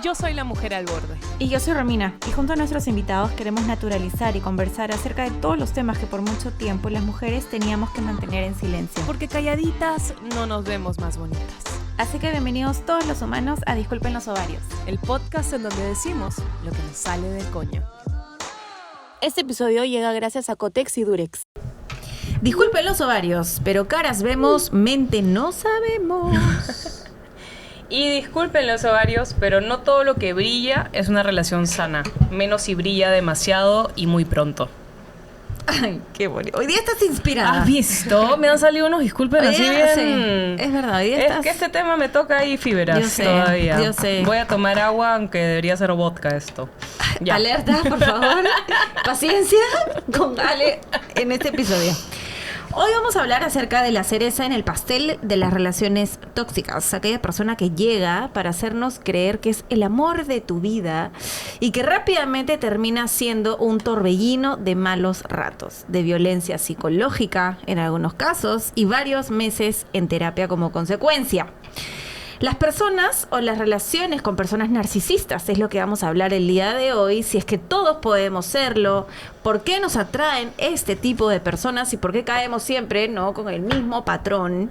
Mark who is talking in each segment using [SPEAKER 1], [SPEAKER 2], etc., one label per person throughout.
[SPEAKER 1] Yo soy la mujer al borde.
[SPEAKER 2] Y yo soy Romina, y junto a nuestros invitados queremos naturalizar y conversar acerca de todos los temas que por mucho tiempo las mujeres teníamos que mantener en silencio.
[SPEAKER 1] Porque calladitas no nos vemos más bonitas.
[SPEAKER 2] Así que bienvenidos todos los humanos a Disculpen los Ovarios,
[SPEAKER 1] el podcast en donde decimos lo que nos sale del coño.
[SPEAKER 2] Este episodio llega gracias a Cotex y Durex. Disculpen los ovarios, pero caras vemos, mente no sabemos.
[SPEAKER 3] Y disculpen los ovarios, pero no todo lo que brilla es una relación sana. Menos si brilla demasiado y muy pronto.
[SPEAKER 2] Ay, qué bonito. Hoy día estás inspirada.
[SPEAKER 3] ¿Has visto? Me han salido unos disculpen
[SPEAKER 2] Hoy
[SPEAKER 3] así
[SPEAKER 2] día,
[SPEAKER 3] bien.
[SPEAKER 2] sí, es verdad. Hoy día
[SPEAKER 3] Es
[SPEAKER 2] estás...
[SPEAKER 3] que este tema me toca ahí fibras
[SPEAKER 2] Yo sé,
[SPEAKER 3] todavía.
[SPEAKER 2] yo sé.
[SPEAKER 3] Voy a tomar agua, aunque debería ser vodka esto. Ya.
[SPEAKER 2] Alerta, por favor. Paciencia con Ale en este episodio. Hoy vamos a hablar acerca de la cereza en el pastel de las relaciones tóxicas. Aquella persona que llega para hacernos creer que es el amor de tu vida y que rápidamente termina siendo un torbellino de malos ratos, de violencia psicológica en algunos casos y varios meses en terapia como consecuencia. Las personas o las relaciones con personas narcisistas es lo que vamos a hablar el día de hoy, si es que todos podemos serlo, por qué nos atraen este tipo de personas y por qué caemos siempre, ¿no?, con el mismo patrón.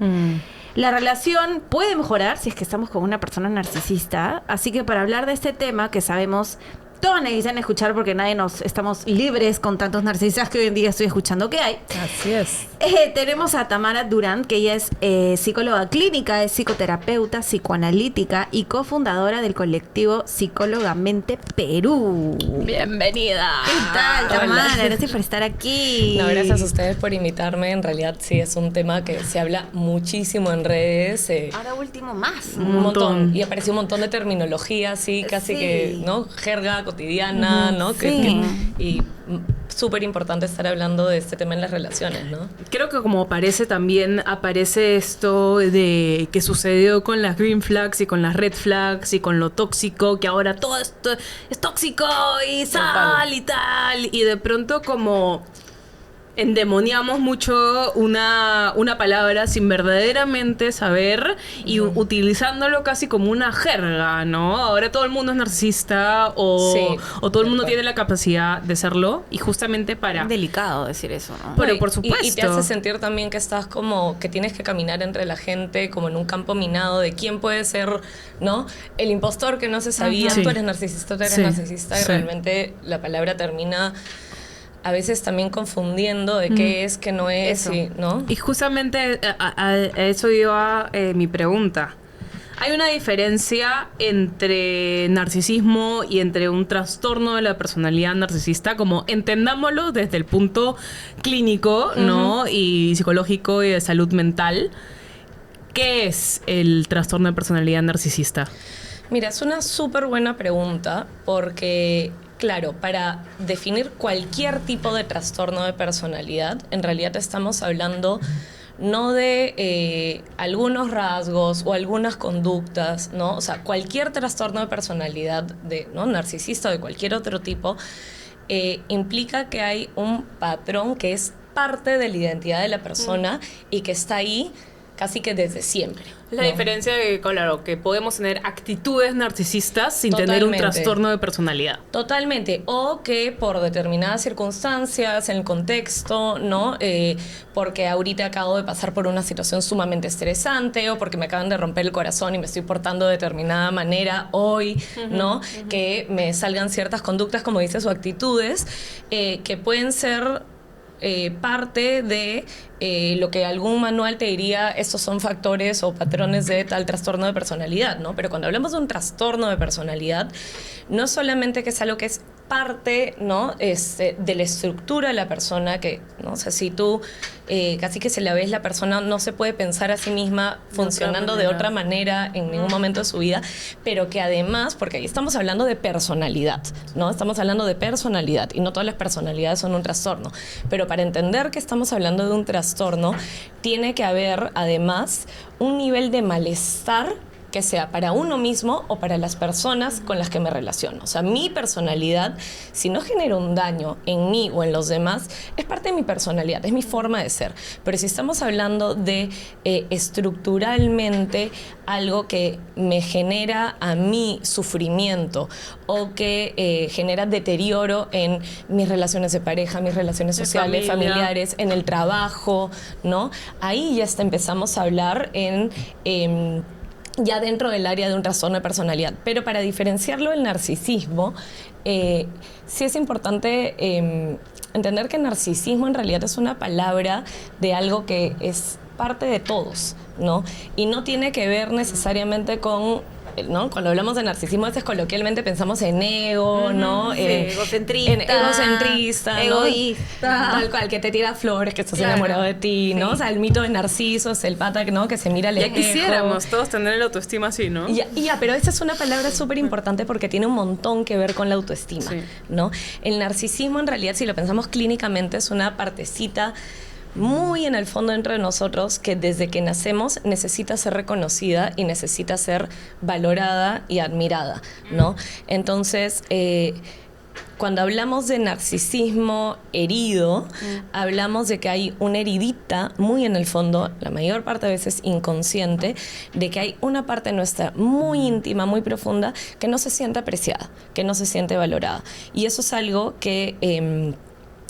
[SPEAKER 2] La relación puede mejorar si es que estamos con una persona narcisista, así que para hablar de este tema que sabemos todos necesitan escuchar porque nadie nos estamos libres con tantos narcisistas que hoy en día estoy escuchando que hay.
[SPEAKER 3] Así es.
[SPEAKER 2] Tenemos a Tamara Durán, que ella es psicóloga clínica, es psicoterapeuta, psicoanalítica y cofundadora del colectivo Psicólogamente Perú.
[SPEAKER 1] ¡Bienvenida!
[SPEAKER 2] ¿Qué tal, Tamara?
[SPEAKER 4] Hola.
[SPEAKER 2] Gracias por estar aquí.
[SPEAKER 4] No, gracias a ustedes por invitarme. En realidad sí es un tema que se habla muchísimo en redes.
[SPEAKER 2] Ahora último más.
[SPEAKER 4] Un montón. Y apareció un montón de terminología, así casi
[SPEAKER 2] Sí.
[SPEAKER 4] que, ¿no? Jerga cotidiana, ¿no?
[SPEAKER 2] Sí.
[SPEAKER 4] Y súper importante estar hablando de este tema en las relaciones, ¿no?
[SPEAKER 3] Creo que como aparece esto de que sucedió con las green flags y con las red flags y con lo tóxico, que ahora todo esto es tóxico y sal y tal, y de pronto como endemoniamos mucho una palabra sin verdaderamente saber y utilizándolo casi como una jerga, ¿no? Ahora todo el mundo es narcisista o todo el mundo tiene la capacidad de serlo y justamente para...
[SPEAKER 2] Delicado decir eso, ¿no?
[SPEAKER 3] Pero
[SPEAKER 4] No,
[SPEAKER 3] por supuesto.
[SPEAKER 4] Y te hace sentir también que estás como, que tienes que caminar entre la gente como en un campo minado de quién puede ser, ¿no? El impostor que no se sabía,
[SPEAKER 3] Sí.
[SPEAKER 4] tú eres narcisista, tú eres
[SPEAKER 3] Sí.
[SPEAKER 4] narcisista, y
[SPEAKER 3] Sí.
[SPEAKER 4] realmente la palabra termina a veces también confundiendo de qué es, qué no es,
[SPEAKER 2] Eso.
[SPEAKER 4] y, ¿no?
[SPEAKER 3] Y justamente a eso iba mi pregunta. ¿Hay una diferencia entre narcisismo y entre un trastorno de la personalidad narcisista? Como entendámoslo desde el punto clínico, ¿no? Y psicológico y de salud mental. ¿Qué es el trastorno de personalidad narcisista?
[SPEAKER 4] Mira, es una súper buena pregunta porque, claro, para definir cualquier tipo de trastorno de personalidad, en realidad estamos hablando no de algunos rasgos o algunas conductas, ¿no? O sea, cualquier trastorno de personalidad, ¿no?, narcisista o de cualquier otro tipo, implica que hay un patrón que es parte de la identidad de la persona y que está ahí casi que desde siempre.
[SPEAKER 3] La
[SPEAKER 4] ¿no?
[SPEAKER 3] diferencia de, claro, que podemos tener actitudes narcisistas sin tener un
[SPEAKER 4] Totalmente.
[SPEAKER 3] trastorno de personalidad.
[SPEAKER 4] Totalmente, o que por determinadas circunstancias, en el contexto, ¿no? Porque ahorita acabo de pasar por una situación sumamente estresante o porque me acaban de romper el corazón y me estoy portando de determinada manera hoy, ¿no? Que me salgan ciertas conductas, como dices, o actitudes que pueden ser parte de lo que algún manual te diría, estos son factores o patrones de tal trastorno de personalidad, ¿no? Pero cuando hablamos de un trastorno de personalidad, no solamente que es algo que es parte, ¿no?, de la estructura de la persona, que, ¿no? O sea, si tú casi que se la ves, la persona no se puede pensar a sí misma funcionando de otra manera en ningún momento de su vida, pero que además, porque ahí estamos hablando de personalidad, ¿no? Estamos hablando de personalidad y no todas las personalidades son un trastorno, pero para entender que estamos hablando de un trastorno, tiene que haber además un nivel de malestar que sea para uno mismo o para las personas con las que me relaciono. O sea, mi personalidad, si no genera un daño en mí o en los demás, es parte de mi personalidad, es mi forma de ser. Pero si estamos hablando de estructuralmente algo que me genera a mí sufrimiento o que genera deterioro en mis relaciones de pareja, mis relaciones sociales, familiares, en el trabajo, ¿no? Ahí ya empezamos a hablar ya dentro del área de un trastorno de personalidad. Pero para diferenciarlo del narcisismo, sí es importante entender que narcisismo en realidad es una palabra de algo que es parte de todos, ¿no? Y no tiene que ver necesariamente con, ¿no? Cuando hablamos de narcisismo, a veces coloquialmente pensamos en ego, ¿no?
[SPEAKER 2] Sí, egocentrista.
[SPEAKER 4] En egocentrista, ¿no?
[SPEAKER 2] Egoísta.
[SPEAKER 4] Tal cual, que te tira flores, que estás
[SPEAKER 2] Claro.
[SPEAKER 4] enamorado de ti, ¿no?
[SPEAKER 2] Sí.
[SPEAKER 4] O sea, el mito de Narciso es el pata, ¿no? Que se mira al
[SPEAKER 3] Ya
[SPEAKER 4] espejo.
[SPEAKER 3] quisiéramos todos tener el autoestima así, ¿no?
[SPEAKER 4] Pero esa es una palabra súper importante porque tiene un montón que ver con la autoestima,
[SPEAKER 3] Sí.
[SPEAKER 4] ¿no? El narcisismo, en realidad, si lo pensamos clínicamente, es una partecita muy en el fondo dentro de nosotros que desde que nacemos necesita ser reconocida y necesita ser valorada y admirada, ¿no? Entonces, cuando hablamos de narcisismo herido, hablamos de que hay una heridita muy en el fondo, la mayor parte de veces inconsciente, de que hay una parte nuestra muy íntima, muy profunda, que no se siente apreciada, que no se siente valorada. Y eso es algo que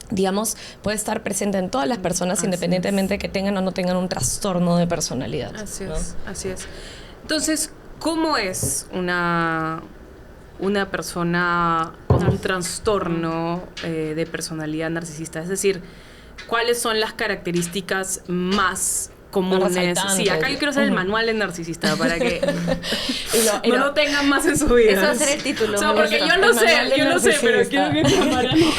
[SPEAKER 4] digamos, puede estar presente en todas las personas, independientemente que tengan o no tengan un trastorno de personalidad.
[SPEAKER 3] Así
[SPEAKER 4] ¿no?
[SPEAKER 3] es, así es. Entonces, ¿cómo es una persona con un trastorno de personalidad narcisista? Es decir, ¿cuáles son las características más comunes?
[SPEAKER 4] Resaltantes.
[SPEAKER 3] Sí, acá yo quiero hacer el manual del narcisista para que
[SPEAKER 4] Y
[SPEAKER 3] no lo tengan más en su vida.
[SPEAKER 2] Eso va a ser el título.
[SPEAKER 3] O sea,
[SPEAKER 2] me
[SPEAKER 3] porque
[SPEAKER 2] gusta.
[SPEAKER 3] yo lo sé, pero quiero que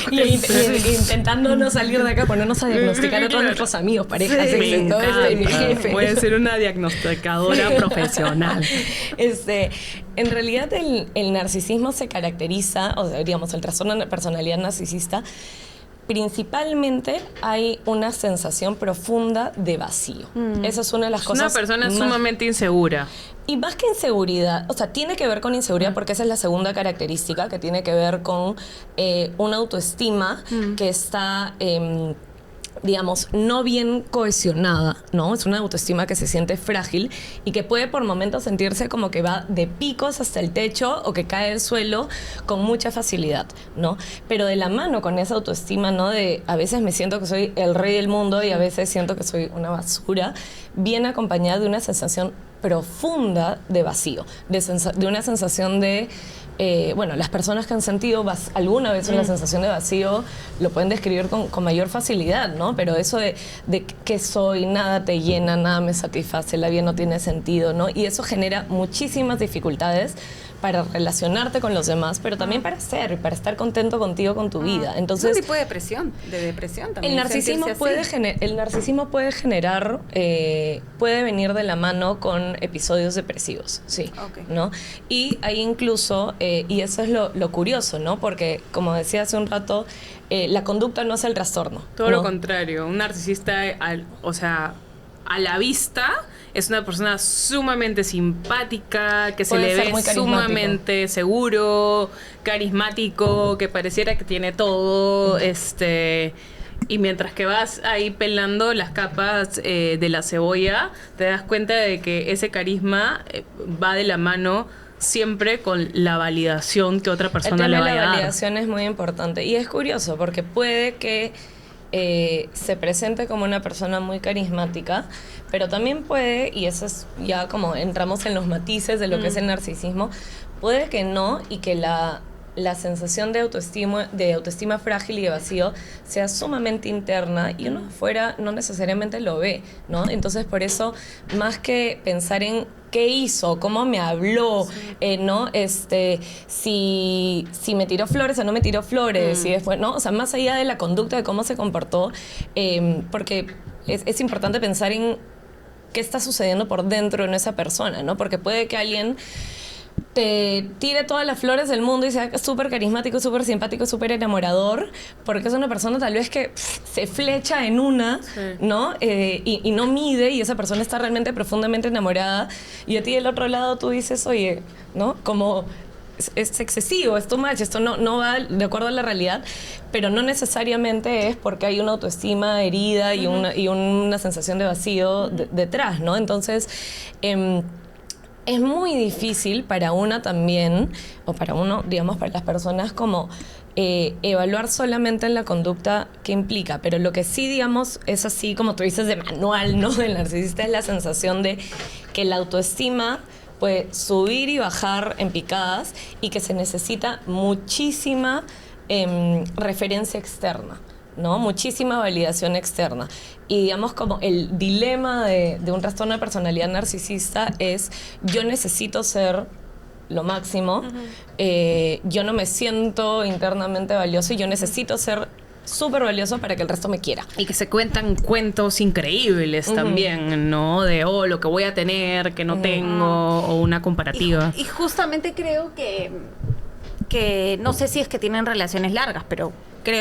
[SPEAKER 4] y intentando no salir de acá, ponernos a diagnosticar a todos nuestros amigos, parejas,
[SPEAKER 2] Sí.
[SPEAKER 4] exes, todo esto, y mi
[SPEAKER 3] encanta.
[SPEAKER 4] jefe.
[SPEAKER 3] Puede ser una diagnosticadora profesional.
[SPEAKER 4] En realidad el narcisismo se caracteriza, o sea, digamos, el trastorno de personalidad narcisista, principalmente hay una sensación profunda de vacío. Esa es una de las
[SPEAKER 3] Es
[SPEAKER 4] cosas
[SPEAKER 3] una persona
[SPEAKER 4] más-
[SPEAKER 3] sumamente insegura.
[SPEAKER 4] Y más que inseguridad, o sea, tiene que ver con inseguridad porque esa es la segunda característica, que tiene que ver con una autoestima que está, digamos, no bien cohesionada, ¿no? Es una autoestima que se siente frágil y que puede por momentos sentirse como que va de picos hasta el techo o que cae al suelo con mucha facilidad, ¿no? Pero de la mano con esa autoestima, ¿no? De a veces me siento que soy el rey del mundo y a veces siento que soy una basura, viene acompañada de una sensación profunda de vacío, de una sensación de bueno, las personas que han sentido alguna vez una sensación de vacío lo pueden describir con mayor facilidad, ¿no? Pero eso de que soy, nada te llena, nada me satisface, la vida no tiene sentido, ¿no? Y eso genera muchísimas dificultades para relacionarte con los demás, pero también para estar contento contigo, con tu vida.
[SPEAKER 2] Es
[SPEAKER 4] Entonces,
[SPEAKER 2] un tipo de depresión también.
[SPEAKER 4] el narcisismo puede generar, puede venir de la mano con episodios depresivos, sí,
[SPEAKER 2] Ok.
[SPEAKER 4] ¿no? Y hay incluso, y eso es lo curioso, ¿no? Porque, como decía hace un rato, la conducta no es el trastorno.
[SPEAKER 3] Todo
[SPEAKER 4] ¿no?
[SPEAKER 3] lo contrario. Un narcisista, o sea, a la vista, es una persona sumamente simpática, que se
[SPEAKER 4] Puede
[SPEAKER 3] le
[SPEAKER 4] ser
[SPEAKER 3] ve
[SPEAKER 4] muy carismático.
[SPEAKER 3] sumamente seguro, carismático, que pareciera que tiene todo, y mientras que vas ahí pelando las capas de la cebolla, te das cuenta de que ese carisma va de la mano siempre con la validación que otra
[SPEAKER 4] El
[SPEAKER 3] persona
[SPEAKER 4] tema
[SPEAKER 3] le
[SPEAKER 4] de
[SPEAKER 3] vaya
[SPEAKER 4] la
[SPEAKER 3] a dar.
[SPEAKER 4] validación es muy importante. Y es curioso porque puede que se presente como una persona muy carismática, pero también puede, y eso es ya como entramos en los matices de lo que es el narcisismo, puede que no, y que la sensación de autoestima frágil y de vacío sea sumamente interna y uno afuera no necesariamente lo ve, ¿no? Entonces, por eso, más que pensar en qué hizo, cómo me habló, ¿no? Si me tiró flores o no me tiró flores, si después, ¿no? O sea, más allá de la conducta, de cómo se comportó, porque es importante pensar en qué está sucediendo por dentro en esa persona, ¿no? Porque puede que alguien te tire todas las flores del mundo y sea súper carismático, súper simpático, súper enamorador, porque es una persona tal vez que se flecha en una, ¿no? Y no mide, y esa persona está realmente profundamente enamorada, y a ti del otro lado tú dices, oye, ¿no? Como es excesivo, es too much, esto no va de acuerdo a la realidad, pero no necesariamente es porque hay una autoestima herida y una sensación de vacío detrás, ¿no? Entonces, es muy difícil para una también, o para uno, digamos, para las personas como evaluar solamente en la conducta que implica, pero lo que sí, digamos, es así como tú dices de manual, ¿no? Del narcisista es la sensación de que la autoestima puede subir y bajar en picadas y que se necesita muchísima referencia externa, ¿no? Muchísima validación externa. Y digamos como el dilema de un trastorno de personalidad narcisista es yo necesito ser lo máximo, yo no me siento internamente valioso y yo necesito ser súper valioso para que el resto me quiera.
[SPEAKER 3] Y que se cuentan cuentos increíbles también, ¿no? De, lo que voy a tener, que no tengo, o una comparativa.
[SPEAKER 2] Y justamente creo que no sé si es que tienen relaciones largas, pero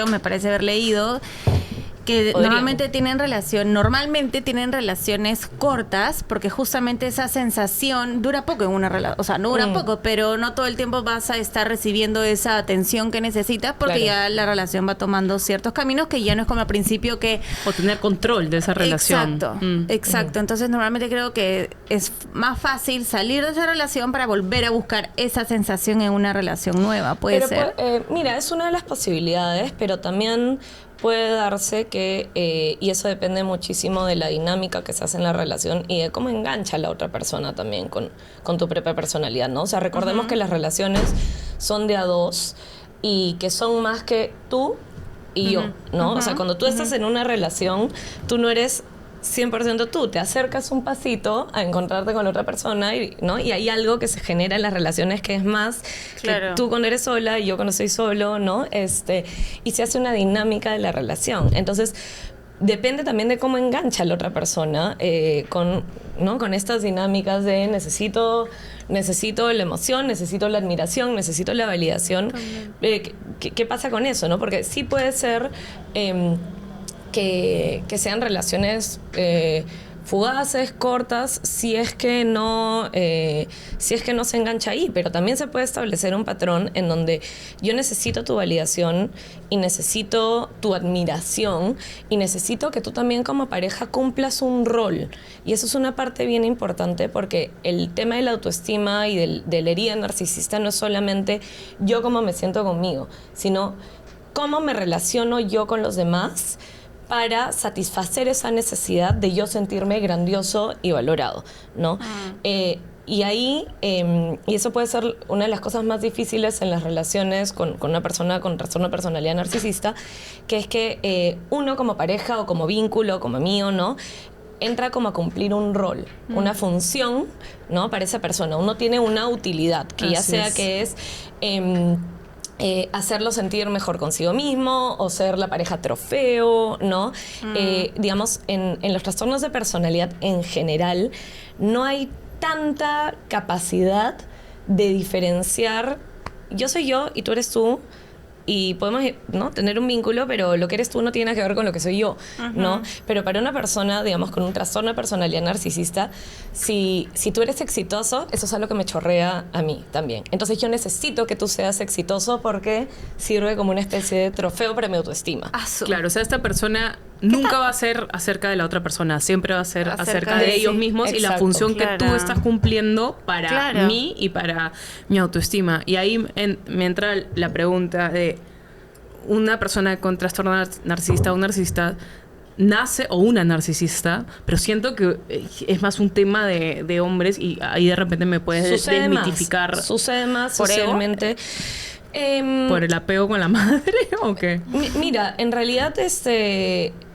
[SPEAKER 2] me parece haber leído que normalmente tienen relaciones cortas, porque justamente esa sensación dura poco en una relación, o sea, no dura poco, pero no todo el tiempo vas a estar recibiendo esa atención que necesitas, porque ya la relación va tomando ciertos caminos que ya no es como al principio que...
[SPEAKER 3] O tener control de esa relación.
[SPEAKER 2] Exacto. Entonces, normalmente creo que es más fácil salir de esa relación para volver a buscar esa sensación en una relación nueva, puede ser.
[SPEAKER 4] Mira, es una de las posibilidades, pero también puede darse que, y eso depende muchísimo de la dinámica que se hace en la relación y de cómo engancha a la otra persona también con tu propia personalidad, ¿no? O sea, recordemos que las relaciones son de a dos y que son más que tú y yo, ¿no? O sea, cuando tú estás en una relación, tú no eres 100% tú, te acercas un pasito a encontrarte con la otra persona, ¿no? Y hay algo que se genera en las relaciones que es más que tú cuando eres sola y yo cuando estoy solo, ¿no? Y se hace una dinámica de la relación. Entonces, depende también de cómo engancha a la otra persona con estas dinámicas de necesito la emoción, necesito la admiración, necesito la validación. ¿Qué pasa con eso, no? Porque sí puede ser... que sean relaciones fugaces, cortas, si es que no se engancha ahí, pero también se puede establecer un patrón en donde yo necesito tu validación y necesito tu admiración y necesito que tú también como pareja cumplas un rol, y eso es una parte bien importante porque el tema de la autoestima y de la herida narcisista no es solamente yo cómo me siento conmigo, sino cómo me relaciono yo con los demás para satisfacer esa necesidad de yo sentirme grandioso y valorado, ¿no? Y ahí, y eso puede ser una de las cosas más difíciles en las relaciones con una persona con trastorno de personalidad narcisista, que es que uno como pareja o como vínculo, como mío, ¿no? Entra como a cumplir un rol, una función, ¿no? Para esa persona. Uno tiene una utilidad, que ya sea que es... hacerlo sentir mejor consigo mismo o ser la pareja trofeo, ¿no? Digamos, en los trastornos de personalidad en general no hay tanta capacidad de diferenciar yo soy yo y tú eres tú y podemos, ¿no?, tener un vínculo, pero lo que eres tú no tiene nada que ver con lo que soy yo, ¿no? Pero para una persona, digamos, con un trastorno de personalidad narcisista, si tú eres exitoso, eso es algo que me chorrea a mí también. Entonces yo necesito que tú seas exitoso porque sirve como una especie de trofeo para mi autoestima.
[SPEAKER 3] Claro, o sea, esta persona nunca va a ser acerca de la otra persona, siempre va a ser acerca de ellos mismos y la función que tú estás cumpliendo para mí y para mi autoestima. Y ahí me entra la pregunta de una persona con trastorno narcisista o un narcisista nace, o una narcisista, pero siento que es más un tema de hombres y ahí de repente me puedes desmitificar.
[SPEAKER 4] Sucede más socialmente.
[SPEAKER 3] ¿Por el apego con la madre o qué?
[SPEAKER 4] Mira, en realidad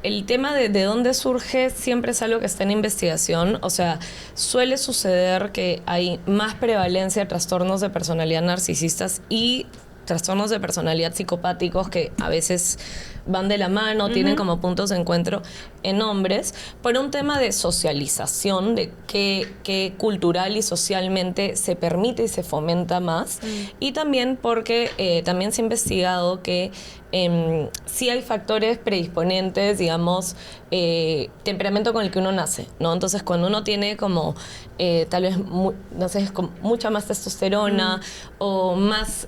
[SPEAKER 4] el tema de dónde surge siempre es algo que está en investigación. O sea, suele suceder que hay más prevalencia de trastornos de personalidad narcisistas y trastornos de personalidad psicopáticos que a veces van de la mano, tienen como puntos de encuentro en hombres, por un tema de socialización, de qué cultural y socialmente se permite y se fomenta más, y también porque también se ha investigado que sí hay factores predisponentes, digamos, temperamento con el que uno nace, ¿no? Entonces, cuando uno tiene como, tal vez, no sé, como mucha más testosterona o más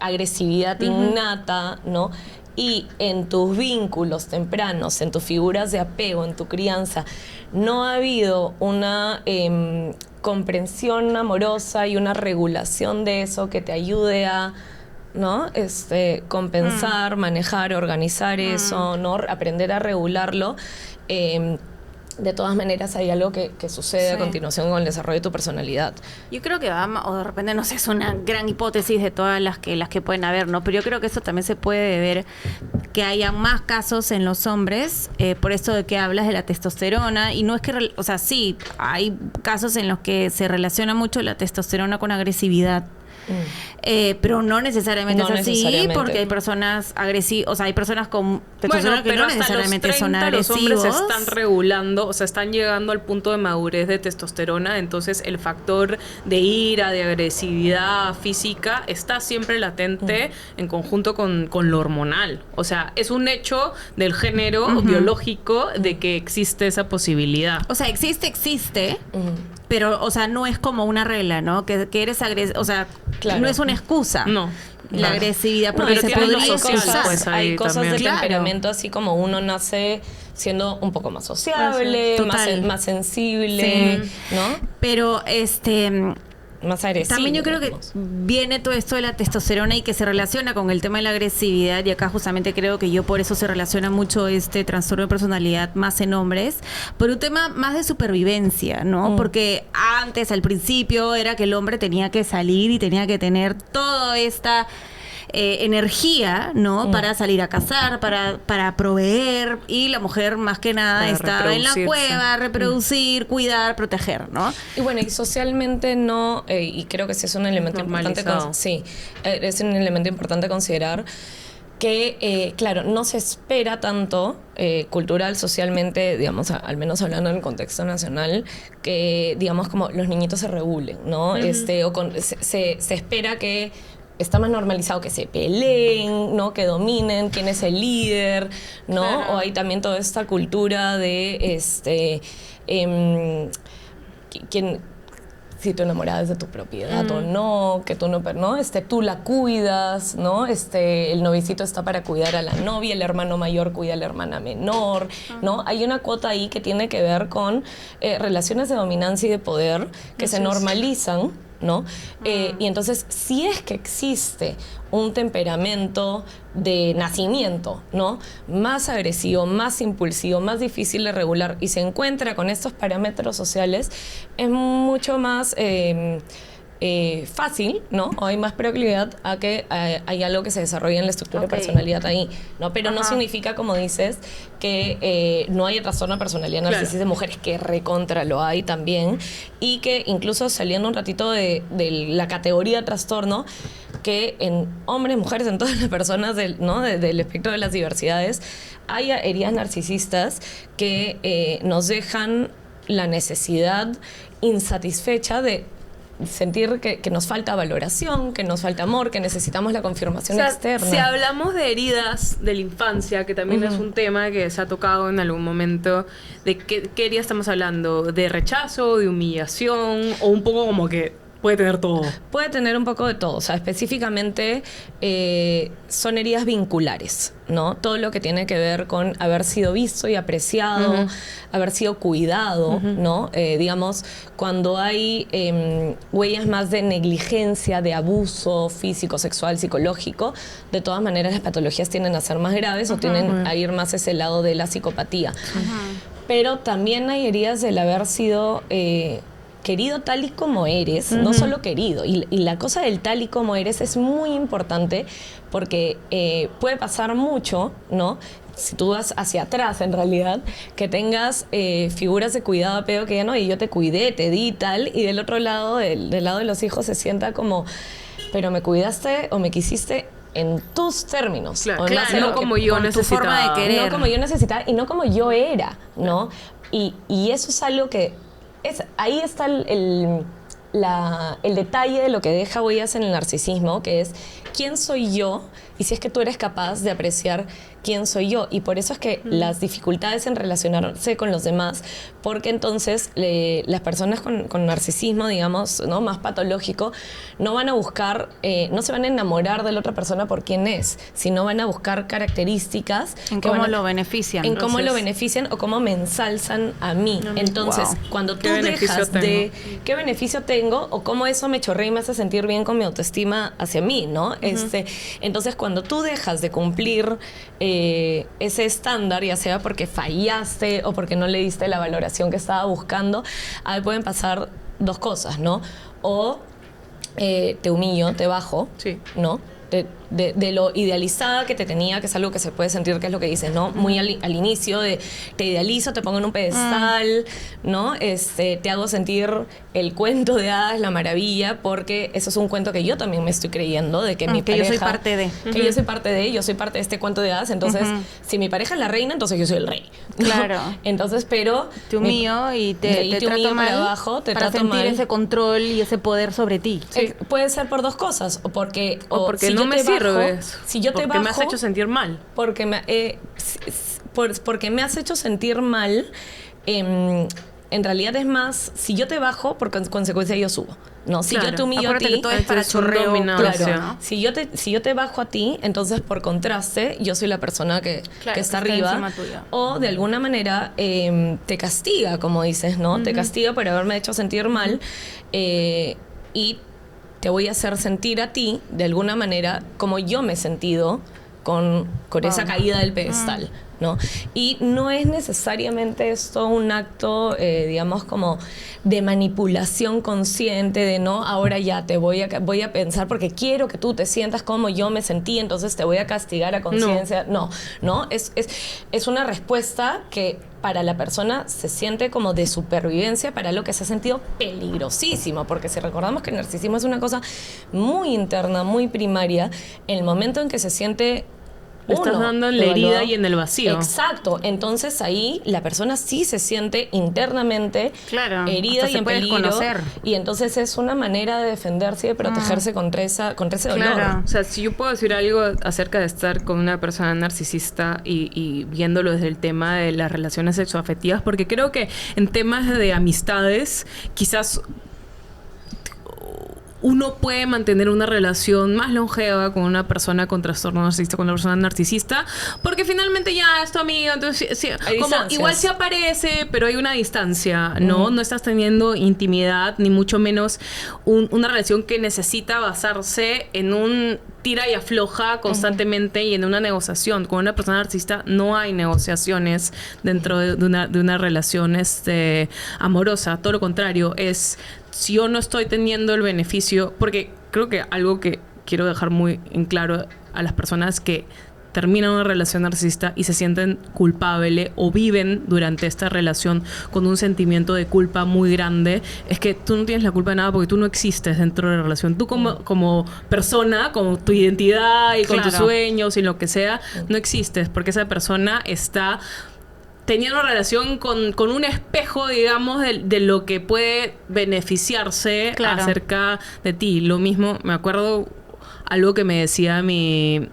[SPEAKER 4] agresividad innata, ¿no? Y en tus vínculos tempranos, en tus figuras de apego, en tu crianza, no ha habido una comprensión amorosa y una regulación de eso que te ayude a, ¿no? Compensar, manejar, organizar eso, ¿no? Aprender a regularlo. De todas maneras hay algo que sucede a continuación con el desarrollo de tu personalidad.
[SPEAKER 2] Yo creo que o de repente, no sé, es una gran hipótesis de todas las que pueden haber, ¿no? Pero yo creo que eso también se puede ver que haya más casos en los hombres, por esto de que hablas de la testosterona, y no es que, o sea, sí, hay casos en los que se relaciona mucho la testosterona con agresividad. Pero no necesariamente es así, porque hay personas agresivas, o sea, hay personas con testosterona que no necesariamente son agresivos.
[SPEAKER 3] Los hombres se están regulando, o sea, están llegando al punto de madurez de testosterona, entonces el factor de ira, de agresividad física está siempre latente en conjunto con lo hormonal. O sea, es un hecho del género biológico de que existe esa posibilidad.
[SPEAKER 2] O sea, existe, pero, o sea, no es como una regla, ¿no? Que eres agresivo, o sea, no es una excusa.
[SPEAKER 3] No.
[SPEAKER 2] La agresividad, porque
[SPEAKER 3] pero
[SPEAKER 2] se
[SPEAKER 3] tiene
[SPEAKER 2] podría
[SPEAKER 3] lo social,
[SPEAKER 2] usar.
[SPEAKER 3] pues,
[SPEAKER 4] hay
[SPEAKER 3] ahí
[SPEAKER 4] cosas
[SPEAKER 3] también.
[SPEAKER 4] de temperamento, así como uno nace siendo un poco más sociable,
[SPEAKER 2] Total.
[SPEAKER 4] más sensible, ¿no?
[SPEAKER 2] Pero,
[SPEAKER 4] Más agresivo.
[SPEAKER 2] también yo creo que viene todo esto de la testosterona y que se relaciona con el tema de la agresividad, y acá justamente creo que por eso se relaciona mucho este trastorno de personalidad más en hombres, por un tema más de supervivencia, ¿no? Porque antes, al principio, era que el hombre tenía que salir y tenía que tener toda esta energía, ¿no? Para salir a cazar, para proveer, y la mujer más que nada
[SPEAKER 3] Para
[SPEAKER 2] estaba en la
[SPEAKER 3] reproducirse.
[SPEAKER 2] cueva, reproducir, cuidar, proteger, ¿no?
[SPEAKER 4] Y bueno, y socialmente no, y creo que sí es un elemento importante,
[SPEAKER 3] Normalizado.
[SPEAKER 4] es un elemento importante considerar que, claro, no se espera tanto cultural, socialmente, digamos, al menos hablando en el contexto nacional, que, digamos, como los niñitos se regulen, ¿no? Se espera que está más normalizado que se peleen, ¿no? Que dominen, quién es el líder, ¿no?
[SPEAKER 2] Claro.
[SPEAKER 4] O hay también toda esta cultura de, quién, si tu enamorada es de tu propiedad o no, que tú no, tú la cuidas, ¿no? El novicito está para cuidar a la novia, el hermano mayor cuida a la hermana menor, ¿no? Hay una cuota ahí que tiene que ver con relaciones de dominancia y de poder que se normalizan, ¿no? Y entonces, si es que existe un temperamento de nacimiento, ¿no? Más agresivo, más impulsivo, más difícil de regular, y se encuentra con estos parámetros sociales, es mucho más fácil, ¿no? O hay más proclividad a que hay algo que se desarrolle en la estructura de personalidad ahí, ¿no? Pero no significa, como dices, que no haya trastorno de personalidad narcisista de mujeres, que recontra lo hay también, y que incluso saliendo un ratito de la categoría de trastorno, que en hombres, mujeres, en todas las personas del espectro de las diversidades, hay heridas narcisistas que nos dejan la necesidad insatisfecha de sentir que nos falta valoración, que nos falta amor, que necesitamos la confirmación externa.
[SPEAKER 3] Si hablamos de heridas de la infancia, que también es un tema que se ha tocado en algún momento, ¿de qué herida estamos hablando? ¿De rechazo, de humillación, o un poco como que puede tener todo?
[SPEAKER 4] Puede tener un poco de todo. O sea, específicamente son heridas vinculares, ¿no? Todo lo que tiene que ver con haber sido visto y apreciado, haber sido cuidado, ¿no? Digamos, cuando hay huellas más de negligencia, de abuso físico, sexual, psicológico, de todas maneras las patologías tienden a ser más graves o tienden a ir más a ese lado de la psicopatía. Pero también hay heridas del haber sido querido tal y como eres, no solo querido. Y la cosa del tal y como eres es muy importante, porque puede pasar mucho, ¿no? Si tú vas hacia atrás, en realidad, que tengas figuras de cuidado, apego, que ya no, y yo te cuidé, te di tal, y del otro lado, del lado de los hijos, se sienta como, pero me cuidaste o me quisiste en tus términos.
[SPEAKER 3] Claro,
[SPEAKER 4] o en base a
[SPEAKER 3] no
[SPEAKER 4] lo que-
[SPEAKER 3] como yo
[SPEAKER 2] con tu
[SPEAKER 3] necesitaba.
[SPEAKER 2] forma de querer.
[SPEAKER 4] no como yo necesitaba y no como yo era, ¿no? Y eso es algo que... ahí está el detalle de lo que deja huellas en el narcisismo, que es quién soy yo y si es que tú eres capaz de apreciar quién soy yo. Y por eso es que las dificultades en relacionarse con los demás, porque entonces las personas con narcisismo, digamos, ¿no? Más patológico, no van a buscar, no se van a enamorar de la otra persona por quién es, sino van a buscar características
[SPEAKER 2] En
[SPEAKER 4] que
[SPEAKER 2] cómo
[SPEAKER 4] van a-
[SPEAKER 2] lo benefician.
[SPEAKER 4] en cómo lo
[SPEAKER 3] Entonces-
[SPEAKER 4] benefician o cómo me ensalzan a mí. Entonces,
[SPEAKER 2] Wow.
[SPEAKER 4] cuando tú
[SPEAKER 3] ¿Qué beneficio
[SPEAKER 4] dejas de qué beneficio tengo o cómo eso me chorrea y me hace sentir bien con mi autoestima hacia mí, ¿no? Entonces, cuando tú dejas de cumplir ese estándar, ya sea porque fallaste o porque no le diste la valoración que estaba buscando, ahí pueden pasar dos cosas, ¿no? O te humillo, te bajo,
[SPEAKER 3] Sí.
[SPEAKER 4] ¿no? De lo idealizada que te tenía, que es algo que se puede sentir, que es lo que dices, ¿no? Muy al inicio de te idealizo, te pongo en un pedestal, ¿no? Te hago sentir el cuento de hadas, la maravilla, porque eso es un cuento que yo también me estoy creyendo, de que mi
[SPEAKER 2] que yo
[SPEAKER 4] pareja...
[SPEAKER 2] soy parte de.
[SPEAKER 4] Que yo soy parte de, yo soy parte de este cuento de hadas, entonces, si mi pareja es la reina, entonces yo soy el rey. ¿no?
[SPEAKER 2] Claro.
[SPEAKER 4] Entonces, pero...
[SPEAKER 2] Te humillo y
[SPEAKER 4] de ahí
[SPEAKER 2] te
[SPEAKER 4] te
[SPEAKER 2] trato
[SPEAKER 4] humillo
[SPEAKER 2] mal
[SPEAKER 4] para abajo, te
[SPEAKER 2] para
[SPEAKER 4] trato
[SPEAKER 2] sentir
[SPEAKER 4] mal.
[SPEAKER 2] ese control y ese poder sobre ti.
[SPEAKER 4] Puede ser por dos cosas, o porque
[SPEAKER 3] porque
[SPEAKER 4] si
[SPEAKER 3] no
[SPEAKER 4] yo
[SPEAKER 3] me
[SPEAKER 4] te bajo,
[SPEAKER 3] sirves.
[SPEAKER 4] si yo te
[SPEAKER 3] porque
[SPEAKER 4] bajo,
[SPEAKER 3] me has hecho sentir mal.
[SPEAKER 4] porque me has hecho sentir mal, en realidad es más, si yo te bajo, por consecuencia yo subo. No, si
[SPEAKER 3] Claro.
[SPEAKER 4] yo te humillo a
[SPEAKER 2] Acuérdate
[SPEAKER 4] ti,
[SPEAKER 2] que todo es para
[SPEAKER 3] entonces un
[SPEAKER 2] chorreo.
[SPEAKER 3] dominador,
[SPEAKER 4] claro,
[SPEAKER 3] ¿no?
[SPEAKER 4] si yo te bajo a ti, entonces por contraste, yo soy la persona que está
[SPEAKER 2] que está
[SPEAKER 4] arriba.
[SPEAKER 2] encima tuya.
[SPEAKER 4] O de alguna manera te castiga, como dices, ¿no? Te castiga por haberme hecho sentir mal. Y te voy a hacer sentir a ti, de alguna manera, como yo me he sentido con esa caída del pedestal, ¿no? Y no es necesariamente esto un acto, digamos, como de manipulación consciente, de no, ahora ya te voy a pensar porque quiero que tú te sientas como yo me sentí, entonces te voy a castigar a conciencia. No, es una respuesta que para la persona se siente como de supervivencia para lo que se ha sentido peligrosísimo, porque si recordamos que el narcisismo es una cosa muy interna, muy primaria, en el momento en que se siente
[SPEAKER 3] Le estás dando en la herida y en el vacío.
[SPEAKER 4] Exacto. Entonces ahí la persona sí se siente internamente
[SPEAKER 2] Claro,
[SPEAKER 4] herida
[SPEAKER 2] hasta
[SPEAKER 4] y
[SPEAKER 2] se
[SPEAKER 4] en
[SPEAKER 2] puede
[SPEAKER 4] peligro.
[SPEAKER 2] desconocer.
[SPEAKER 4] Y entonces es una manera de defenderse y de protegerse contra ese dolor.
[SPEAKER 2] Claro.
[SPEAKER 3] O sea, si yo puedo decir algo acerca de estar con una persona narcisista y viéndolo desde el tema de las relaciones sexoafectivas, porque creo que en temas de amistades, quizás uno puede mantener una relación más longeva con una persona con trastorno narcisista, con una persona narcisista, porque finalmente ya es tu amigo, entonces
[SPEAKER 4] Hay
[SPEAKER 3] como
[SPEAKER 4] distancias.
[SPEAKER 3] igual se aparece, pero hay una distancia, ¿no? No estás teniendo intimidad, ni mucho menos una relación que necesita basarse en un tira y afloja constantemente y en una negociación. Con una persona narcisista no hay negociaciones dentro de una relación amorosa. Todo lo contrario, es si yo no estoy teniendo el beneficio, porque creo que algo que quiero dejar muy en claro a las personas que terminan una relación narcisista y se sienten culpables o viven durante esta relación con un sentimiento de culpa muy grande, es que tú no tienes la culpa de nada porque tú no existes dentro de la relación. Tú como persona, con tu identidad y con tus
[SPEAKER 2] Claro.
[SPEAKER 3] sueños y lo que sea, no existes porque esa persona está teniendo una relación con un espejo, digamos, de lo que puede beneficiarse
[SPEAKER 2] Claro.
[SPEAKER 3] acerca de ti. Lo mismo, me acuerdo algo que me decía mi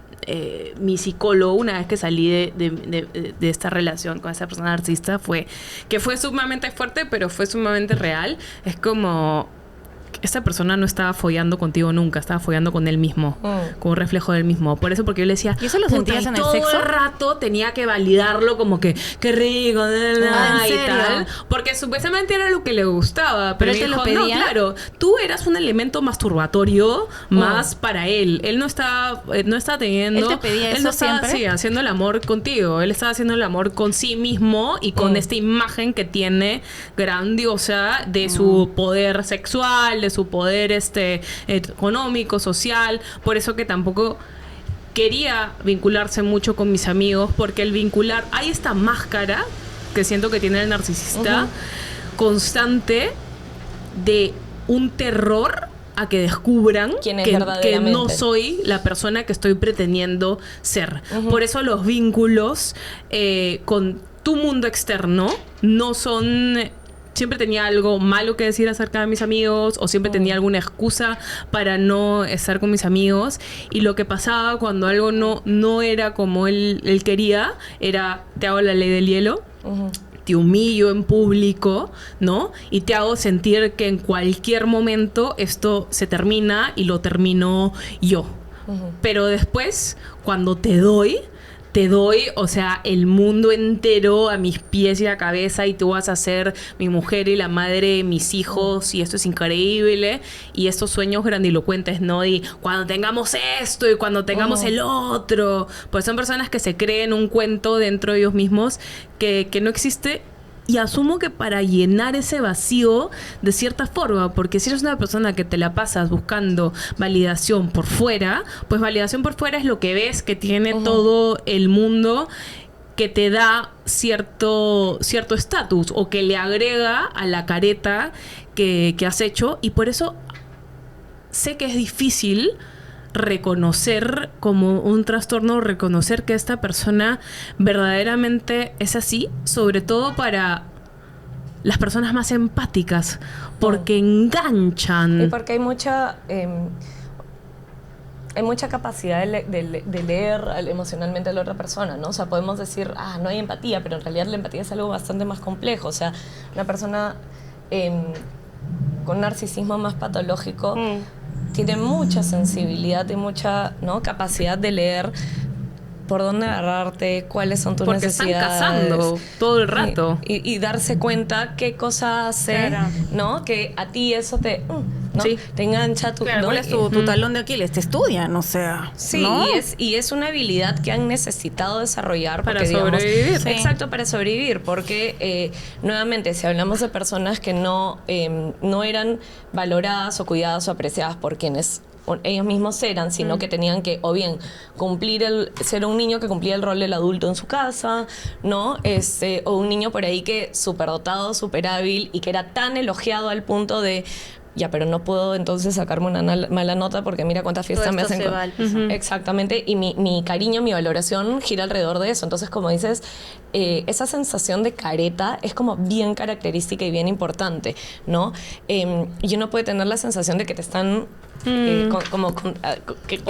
[SPEAKER 3] psicólogo una vez que salí de esta relación con esa persona narcisista, fue que fue sumamente fuerte, pero fue sumamente real. Es como esta persona no estaba follando contigo nunca, estaba follando con él mismo, con un reflejo del mismo. Por eso, porque yo le decía,
[SPEAKER 2] ¿Y eso lo
[SPEAKER 3] puta,
[SPEAKER 2] sentías
[SPEAKER 3] y
[SPEAKER 2] en el
[SPEAKER 3] todo
[SPEAKER 2] sexo?
[SPEAKER 3] el rato tenía que validarlo como que, qué rico,
[SPEAKER 2] ¿en
[SPEAKER 3] y
[SPEAKER 2] serio?
[SPEAKER 3] tal. Porque supuestamente era lo que le gustaba. Pero
[SPEAKER 2] ¿Pero él te
[SPEAKER 3] me
[SPEAKER 2] lo
[SPEAKER 3] dijo, no,
[SPEAKER 2] pedía?
[SPEAKER 3] claro, tú eras un elemento masturbatorio más para él. Él no estaba teniendo...
[SPEAKER 2] ¿Él te pedía
[SPEAKER 3] él
[SPEAKER 2] eso
[SPEAKER 3] no estaba,
[SPEAKER 2] siempre?
[SPEAKER 3] sí, haciendo el amor contigo. Él estaba haciendo el amor con sí mismo y con esta imagen que tiene grandiosa de su poder sexual, de su poder económico, social. Por eso que tampoco quería vincularse mucho con mis amigos, porque el vincular, hay esta máscara que siento que tiene el narcisista constante de un terror a que descubran
[SPEAKER 4] ¿Quién es
[SPEAKER 3] que
[SPEAKER 4] verdaderamente?
[SPEAKER 3] no soy la persona que estoy pretendiendo ser. Por eso los vínculos con tu mundo externo no son... Siempre tenía algo malo que decir acerca de mis amigos o siempre tenía alguna excusa para no estar con mis amigos. Y lo que pasaba cuando algo no era como él quería era, te hago la ley del hielo, te humillo en público, ¿no? Y te hago sentir que en cualquier momento esto se termina y lo termino yo. Pero después, cuando te doy, o sea, el mundo entero a mis pies y a la cabeza y tú vas a ser mi mujer y la madre de mis hijos y esto es increíble y estos sueños grandilocuentes, ¿no? Y cuando tengamos esto y cuando tengamos el otro, pues son personas que se creen un cuento dentro de ellos mismos que no existe. Y asumo que para llenar ese vacío de cierta forma, porque si eres una persona que te la pasas buscando validación por fuera, pues validación por fuera es lo que ves que tiene todo el mundo que te da cierto estatus o que le agrega a la careta que has hecho. Y por eso sé que es difícil reconocer como un trastorno, reconocer que esta persona verdaderamente es así, sobre todo para las personas más empáticas, porque enganchan.
[SPEAKER 4] Y porque hay mucha capacidad de leer emocionalmente a la otra persona, ¿no? O sea, podemos decir, no hay empatía, pero en realidad la empatía es algo bastante más complejo. O sea, una persona con narcisismo más patológico tiene mucha sensibilidad y mucha, ¿no?, capacidad de leer por dónde agarrarte, cuáles son tus necesidades.
[SPEAKER 3] Porque están cazando todo el rato.
[SPEAKER 4] Y darse cuenta qué cosa hace, ¿no? Que a ti eso ¿no?
[SPEAKER 3] Sí.
[SPEAKER 4] Te engancha tu...
[SPEAKER 2] Claro,
[SPEAKER 4] ¿no?
[SPEAKER 2] ¿cuál es tu talón de Aquiles? Te estudian, o sea.
[SPEAKER 4] Sí,
[SPEAKER 2] ¿no?
[SPEAKER 4] y es una habilidad que han necesitado desarrollar
[SPEAKER 3] Para
[SPEAKER 4] porque,
[SPEAKER 3] sobrevivir.
[SPEAKER 4] Sí. Exacto, para sobrevivir, porque nuevamente, si hablamos de personas que no eran valoradas o cuidadas o apreciadas por quienes ellos mismos eran, sino que tenían que o bien ser un niño que cumplía el rol del adulto en su casa, ¿no? O un niño por ahí que súper dotado, súper hábil y que era tan elogiado al punto de ya, pero no puedo entonces sacarme una mala nota porque mira cuántas fiestas me hacen. Exactamente, y mi cariño, mi valoración gira alrededor de eso. Entonces, como dices, esa sensación de careta es como bien característica y bien importante, ¿no? Y uno puede tener la sensación de que te están...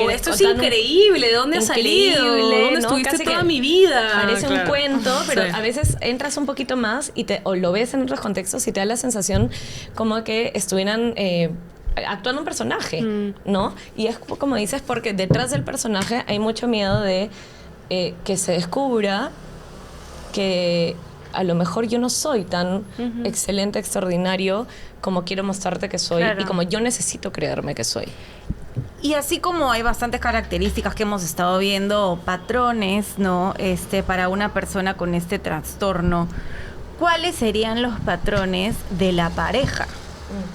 [SPEAKER 3] esto es increíble, ¿de dónde has salido? ¿Dónde estuviste
[SPEAKER 4] Casi
[SPEAKER 3] toda
[SPEAKER 4] que
[SPEAKER 3] mi vida?
[SPEAKER 4] Parece un cuento, pero
[SPEAKER 3] Sí.
[SPEAKER 4] a veces entras un poquito más o lo ves en otros contextos y te da la sensación como que estuvieran actuando un personaje, ¿no? Y es como dices, porque detrás del personaje hay mucho miedo de que se descubra que a lo mejor yo no soy tan excelente, extraordinario como quiero mostrarte que soy y como yo necesito creerme que soy.
[SPEAKER 2] Y así como hay bastantes características que hemos estado viendo, patrones, ¿no? Para una persona con este trastorno, ¿cuáles serían los patrones de la pareja?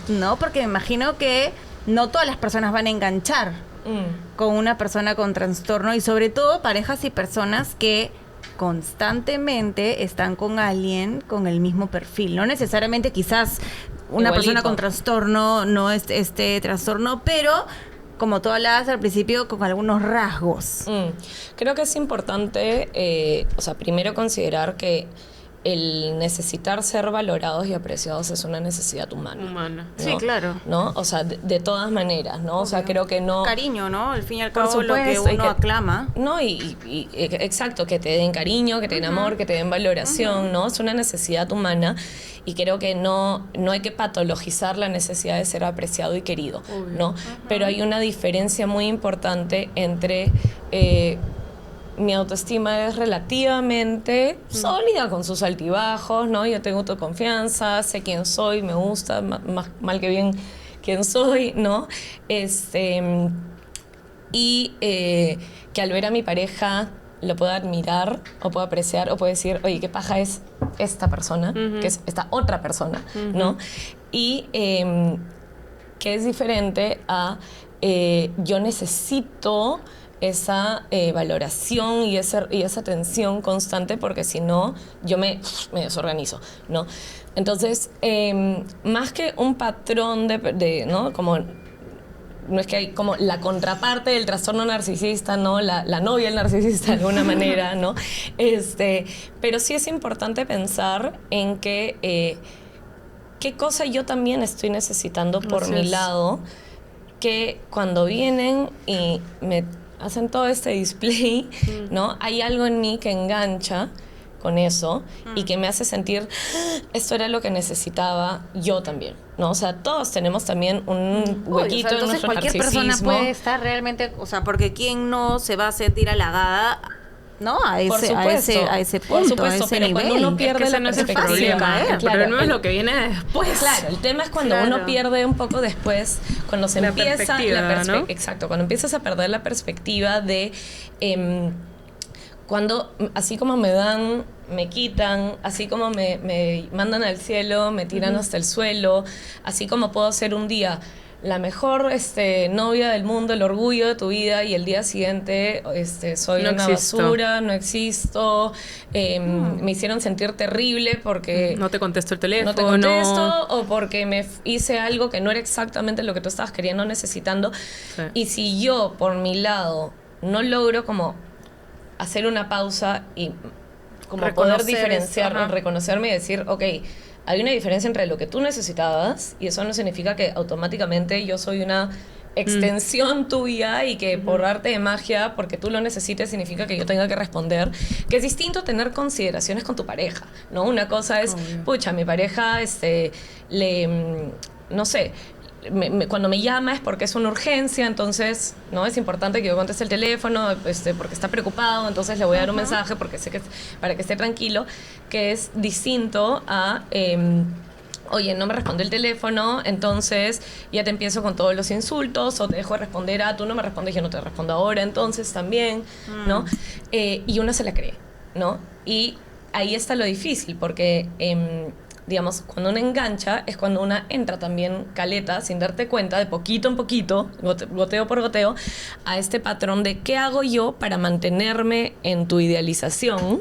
[SPEAKER 2] ¿No? Porque me imagino que no todas las personas van a enganchar con una persona con trastorno y sobre todo parejas y personas que constantemente están con alguien con el mismo perfil. No necesariamente quizás una persona con trastorno no es este trastorno, pero como tú hablabas al principio, con algunos rasgos.
[SPEAKER 4] Creo que es importante, primero considerar que el necesitar ser valorados y apreciados es una necesidad humana. ¿no?
[SPEAKER 2] Sí, claro.
[SPEAKER 4] ¿No? O sea, de todas maneras, ¿no? O sea, creo que no...
[SPEAKER 2] Cariño, ¿no? Al fin y al
[SPEAKER 4] Por
[SPEAKER 2] cabo, lo que
[SPEAKER 4] supuesto,
[SPEAKER 2] uno aclama.
[SPEAKER 4] No, exacto, que te den cariño, que te den amor, que te den valoración, ¿no? Es una necesidad humana y creo que no hay que patologizar la necesidad de ser apreciado y querido, ¿no? Pero hay una diferencia muy importante entre... mi autoestima es relativamente sólida con sus altibajos, ¿no? Yo tengo autoconfianza, sé quién soy, me gusta, más mal que bien quién soy, ¿no? Y que al ver a mi pareja lo pueda admirar o pueda apreciar o pueda decir, oye, qué paja es esta persona, que es esta otra persona, ¿no? Y que es diferente a yo necesito esa valoración y esa atención constante porque si no, yo me desorganizo, ¿no? Entonces, más que un patrón de ¿no? Como no es que hay como la contraparte del trastorno narcisista, ¿no? La novia del narcisista de alguna manera, ¿no? Pero sí es importante pensar en que qué cosa yo también estoy necesitando por mi lado, que cuando vienen y me hacen todo este display, ¿no? Hay algo en mí que engancha con eso y que me hace sentir esto era lo que necesitaba yo también, ¿no? O sea, todos tenemos también un huequito en nuestro
[SPEAKER 2] cualquier
[SPEAKER 4] narcisismo.
[SPEAKER 2] persona puede estar realmente, o sea, porque quién no se va a sentir halagada, ¿no? A ese punto,
[SPEAKER 4] por supuesto,
[SPEAKER 2] a ese
[SPEAKER 4] pero
[SPEAKER 2] nivel.
[SPEAKER 4] cuando uno pierde
[SPEAKER 3] ese
[SPEAKER 4] la
[SPEAKER 3] no es el
[SPEAKER 4] perspectiva,
[SPEAKER 3] problema. El
[SPEAKER 4] claro,
[SPEAKER 3] problema es lo que viene después.
[SPEAKER 4] Claro, el tema es cuando uno pierde un poco después, cuando se
[SPEAKER 3] La
[SPEAKER 4] empieza
[SPEAKER 3] perspectiva, ¿no?
[SPEAKER 4] Exacto, cuando empiezas a perder la perspectiva de cuando así como me dan, me quitan, así como me mandan al cielo, me tiran hasta el suelo, así como puedo ser un día la mejor novia del mundo, el orgullo de tu vida, y el día siguiente soy
[SPEAKER 3] No
[SPEAKER 4] una
[SPEAKER 3] existo.
[SPEAKER 4] basura, no existo, me hicieron sentir terrible porque
[SPEAKER 3] No te contesto el teléfono.
[SPEAKER 4] no te contesto o porque me hice algo que no era exactamente lo que tú estabas queriendo, necesitando.
[SPEAKER 3] Sí.
[SPEAKER 4] Y si yo, por mi lado, no logro como hacer una pausa y como poder
[SPEAKER 2] Reconocer
[SPEAKER 4] diferenciar,
[SPEAKER 2] ajá.
[SPEAKER 4] reconocerme y decir, ok, hay una diferencia entre lo que tú necesitabas y eso no significa que automáticamente yo soy una extensión tuya y que por arte de magia, porque tú lo necesites, significa que yo tenga que responder, que es distinto tener consideraciones con tu pareja, ¿no? Una cosa es, pucha, mi pareja, no sé, cuando me llama es porque es una urgencia, entonces no es importante que yo conteste el teléfono porque está preocupado, entonces le voy a dar un mensaje porque sé que para que esté tranquilo, que es distinto a oye, no me responde el teléfono, entonces ya te empiezo con todos los insultos, o te dejo de responder tú no me respondes, yo no te respondo ahora, entonces también, ¿no? Y uno se la cree, ¿no? Y ahí está lo difícil, porque digamos, cuando una engancha es cuando una entra también caleta, sin darte cuenta, de poquito en poquito, goteo por goteo, a este patrón de qué hago yo para mantenerme en tu idealización.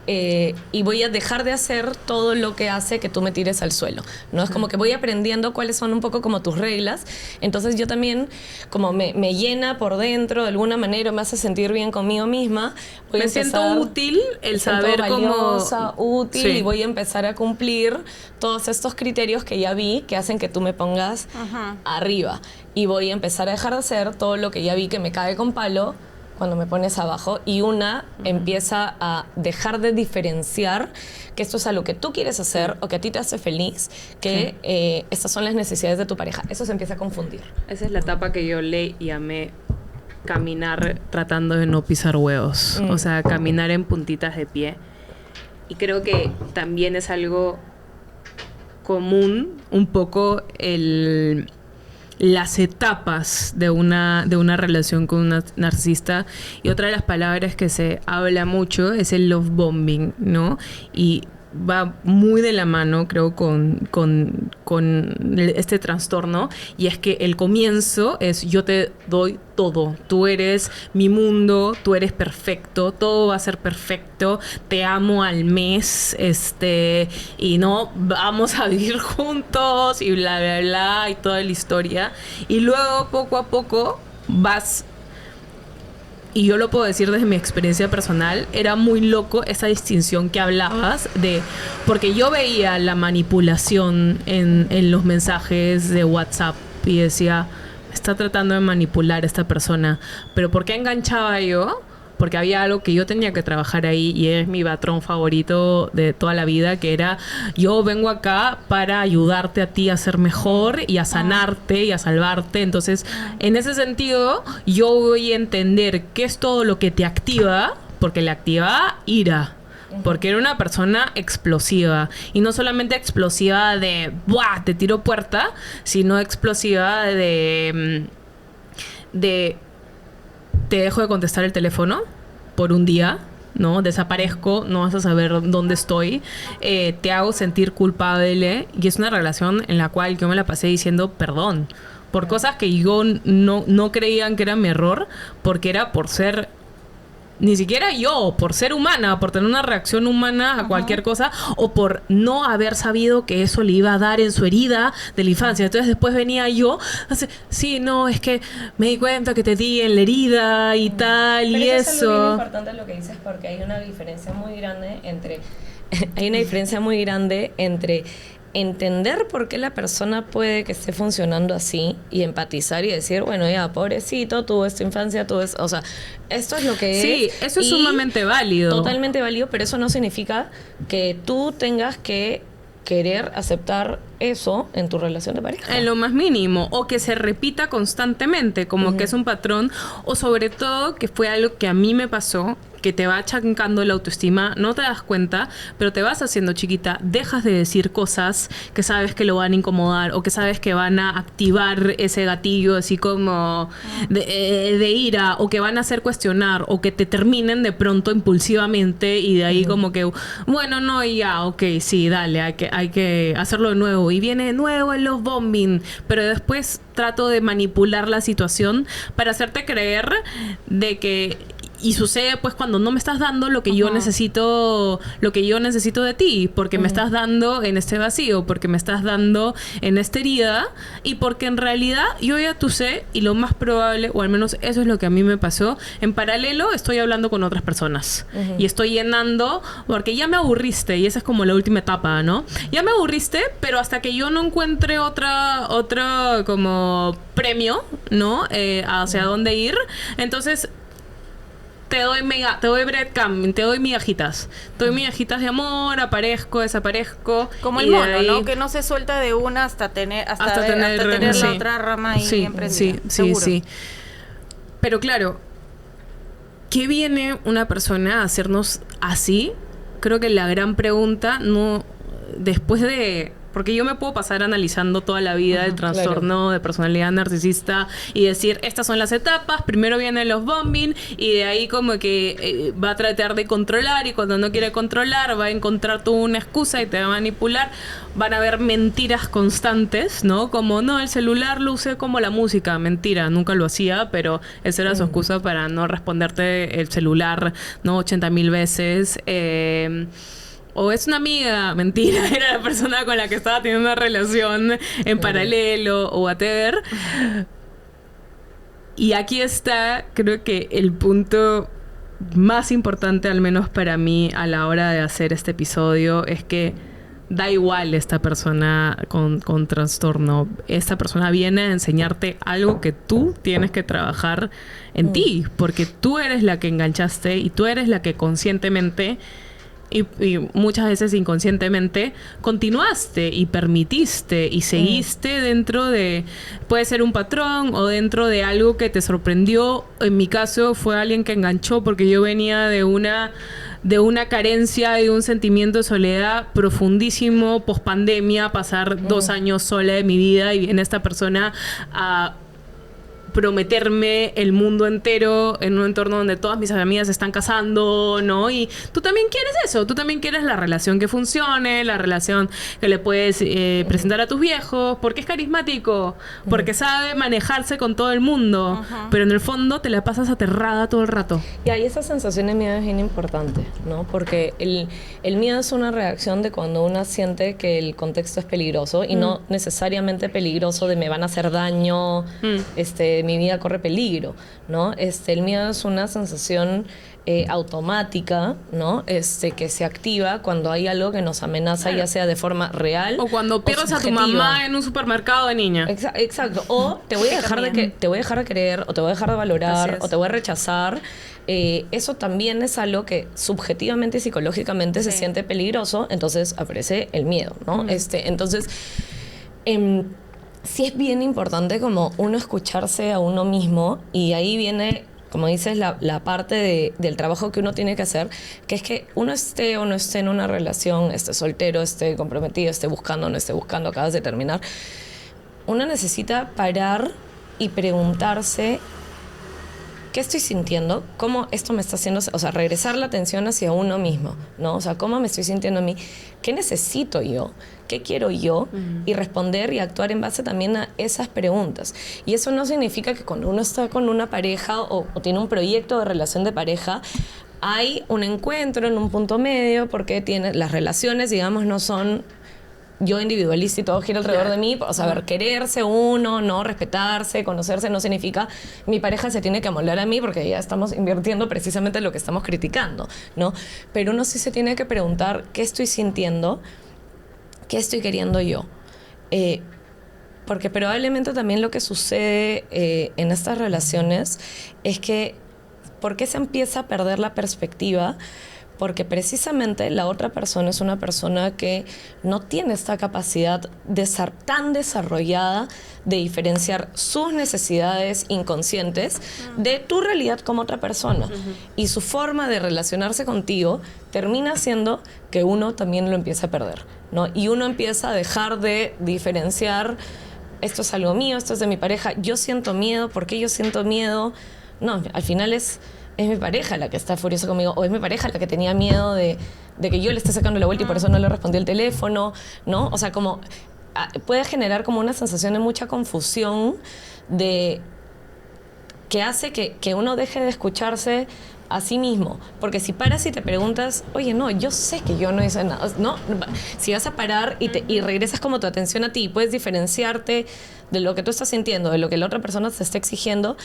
[SPEAKER 4] Y voy a dejar de hacer todo lo que hace que tú me tires al suelo, ¿no? Es como que voy aprendiendo cuáles son un poco como tus reglas, entonces yo también como me llena por dentro de alguna manera, me hace sentir bien conmigo misma,
[SPEAKER 3] Me siento útil el saber
[SPEAKER 4] valiosa,
[SPEAKER 3] cómo...
[SPEAKER 4] útil,
[SPEAKER 3] Sí.
[SPEAKER 4] y voy a empezar a cumplir todos estos criterios que ya vi que hacen que tú me pongas arriba, y voy a empezar a dejar de hacer todo lo que ya vi que me cae con palo cuando me pones abajo, y una empieza a dejar de diferenciar que esto es algo que tú quieres hacer o que a ti te hace feliz, que estas son las necesidades de tu pareja. Eso se empieza a confundir.
[SPEAKER 3] Esa es la etapa que yo le llamé caminar tratando de no pisar huevos. O sea, caminar en puntitas de pie. Y creo que también es algo común un poco las etapas de una relación con un narcisista. Y otra de las palabras que se habla mucho es el love bombing, ¿no? Y va muy de la mano, creo, con este trastorno, y es que el comienzo es yo te doy todo, tú eres mi mundo, tú eres perfecto, todo va a ser perfecto, te amo al mes, y no, vamos a vivir juntos y bla, bla, bla, y toda la historia, y luego poco a poco vas. Y yo lo puedo decir desde mi experiencia personal, era muy loco esa distinción que hablabas porque yo veía la manipulación en los mensajes de WhatsApp y decía, está tratando de manipular a esta persona, pero ¿por qué enganchaba yo? Porque había algo que yo tenía que trabajar ahí, y es mi patrón favorito de toda la vida, que era, yo vengo acá para ayudarte a ti a ser mejor y a sanarte y a salvarte. Entonces, en ese sentido, yo voy a entender qué es todo lo que te activa, porque le activaba ira. Porque era una persona explosiva. Y no solamente explosiva de, ¡buah!, te tiro puerta, sino explosiva de te dejo de contestar el teléfono por un día, ¿no? Desaparezco, no vas a saber dónde estoy, te hago sentir culpable, y es una relación en la cual yo me la pasé diciendo perdón por cosas que yo no creían que era mi error, porque era por ser ni siquiera yo, por ser humana, por tener una reacción humana a cualquier cosa, o por no haber sabido que eso le iba a dar en su herida de la infancia. Entonces después venía yo, sí, no, es que me di cuenta que te di en la herida y tal,
[SPEAKER 4] Pero
[SPEAKER 3] y
[SPEAKER 4] eso es algo bien
[SPEAKER 3] eso.
[SPEAKER 4] importante lo que dices, porque hay una diferencia muy grande entre hay una diferencia muy grande entre entender por qué la persona puede que esté funcionando así y empatizar y decir, bueno, ya, pobrecito, tuvo esta infancia, tuvo esto, o sea, esto es lo que
[SPEAKER 3] Sí,
[SPEAKER 4] es.
[SPEAKER 3] eso es
[SPEAKER 4] y
[SPEAKER 3] sumamente válido.
[SPEAKER 4] Totalmente válido, pero eso no significa que tú tengas que querer aceptar eso en tu relación de pareja.
[SPEAKER 3] En lo más mínimo, o que se repita constantemente, como que es un patrón, o sobre todo que fue algo que a mí me pasó, que te va achancando la autoestima, no te das cuenta, pero te vas haciendo chiquita, dejas de decir cosas que sabes que lo van a incomodar o que sabes que van a activar ese gatillo así como de ira, o que van a hacer cuestionar, o que te terminen de pronto impulsivamente y de ahí como que, bueno, no, ya, ok, sí, dale, hay que hacerlo de nuevo. Y viene de nuevo el love bombing, pero después trato de manipular la situación para hacerte creer de que... Y sucede pues cuando no me estás dando lo que yo necesito de ti, porque me estás dando en este vacío, porque me estás dando en esta herida, y porque en realidad yo ya tú sé, y lo más probable, o al menos eso es lo que a mí me pasó, en paralelo estoy hablando con otras personas y estoy llenando, porque ya me aburriste, y esa es como la última etapa, ¿no? Ya me aburriste, pero hasta que yo no encuentre otra como premio, ¿no? Hacia dónde ir, entonces te doy breadcrumbing, te doy migajitas. Te doy migajitas de amor, aparezco, desaparezco.
[SPEAKER 2] Como
[SPEAKER 3] y
[SPEAKER 2] el
[SPEAKER 3] de
[SPEAKER 2] mono,
[SPEAKER 3] ahí-
[SPEAKER 2] ¿no? Que no se suelta de una hasta tener
[SPEAKER 3] sí.
[SPEAKER 2] la otra rama ahí bien prendida.
[SPEAKER 3] Sí.
[SPEAKER 2] Seguro.
[SPEAKER 3] Pero claro, ¿qué viene una persona a hacernos así? Creo que la gran pregunta, no, después de... Porque yo me puedo pasar analizando toda la vida del trastorno de personalidad narcisista y decir, estas son las etapas, primero vienen los bombing y de ahí como que va a tratar de controlar, y cuando no quiere controlar va a encontrar toda una excusa y te va a manipular. Van a haber mentiras constantes, ¿no? Como, no, el celular lo usé como la música. Mentira, nunca lo hacía, pero esa era su excusa para no responderte el celular, ¿no? 80,000 veces. O es una amiga, mentira, era la persona con la que estaba teniendo una relación en paralelo o whatever. Y aquí está, creo que el punto más importante, al menos para mí, a la hora de hacer este episodio, es que da igual esta persona con trastorno. Esta persona viene a enseñarte algo que tú tienes que trabajar en ti, porque tú eres la que enganchaste y tú eres la que conscientemente... Y muchas veces inconscientemente continuaste y permitiste y seguiste dentro de, puede ser un patrón o dentro de algo que te sorprendió. En mi caso fue alguien que enganchó porque yo venía de una carencia y de un sentimiento de soledad profundísimo post pandemia, pasar 2 años sola de mi vida, y viene esta persona a prometerme el mundo entero en un entorno donde todas mis amigas se están casando, ¿no? Y tú también quieres eso, tú también quieres la relación que funcione, la relación que le puedes presentar a tus viejos, porque es carismático, porque sabe manejarse con todo el mundo, pero en el fondo te la pasas aterrada todo el rato.
[SPEAKER 4] Y ahí esa sensación de miedo es bien importante, ¿no? Porque el miedo es una reacción de cuando uno siente que el contexto es peligroso y no necesariamente peligroso de me van a hacer daño, mi vida corre peligro, ¿no? El miedo es una sensación automática, ¿no? Que se activa cuando hay algo que nos amenaza, ya sea de forma real
[SPEAKER 3] o cuando pierdes a tu
[SPEAKER 4] subjetiva.
[SPEAKER 3] mamá en un supermercado de niña.
[SPEAKER 4] Exacto. O te voy a dejar te voy a dejar de querer, o te voy a dejar de valorar, o te voy a rechazar. Eso también es algo que subjetivamente y psicológicamente se siente peligroso, entonces aparece el miedo, ¿no? Entonces, sí es bien importante como uno escucharse a uno mismo, y ahí viene, como dices, la parte del trabajo que uno tiene que hacer, que es que uno esté o no esté en una relación, esté soltero, esté comprometido, esté buscando, no esté buscando, acabas de terminar, uno necesita parar y preguntarse ¿qué estoy sintiendo? ¿Cómo esto me está haciendo? O sea, regresar la atención hacia uno mismo, ¿no? O sea, ¿cómo me estoy sintiendo a mí? ¿Qué necesito yo? ¿Qué quiero yo? Y responder y actuar en base también a esas preguntas. Y eso no significa que cuando uno está con una pareja o tiene un proyecto de relación de pareja, hay un encuentro en un punto medio, porque las relaciones, digamos, no son yo individualista y todo gira alrededor de mí. O sea, ver, quererse uno, no respetarse, conocerse, no significa mi pareja se tiene que amoldar a mí, porque ya estamos invirtiendo precisamente en lo que estamos criticando, ¿no? Pero uno sí se tiene que preguntar qué estoy sintiendo, qué estoy queriendo yo. Porque probablemente también lo que sucede en estas relaciones es que ¿por qué se empieza a perder la perspectiva? Porque precisamente la otra persona es una persona que no tiene esta capacidad tan desarrollada de diferenciar sus necesidades inconscientes de tu realidad como otra persona. Y su forma de relacionarse contigo termina haciendo que uno también lo empiece a perder, ¿no? Y uno empieza a dejar de diferenciar, esto es algo mío, esto es de mi pareja, yo siento miedo, ¿por qué yo siento miedo? No, al final es mi pareja la que está furiosa conmigo, o es mi pareja la que tenía miedo de que yo le esté sacando la vuelta y por eso no le respondí el teléfono, ¿no? O sea, como puede generar como una sensación de mucha confusión que hace que uno deje de escucharse a sí mismo. Porque si paras y te preguntas, oye, no, yo sé que yo no hice nada, ¿no? Si vas a parar y regresas como tu atención a ti y puedes diferenciarte de lo que tú estás sintiendo, de lo que la otra persona te está exigiendo,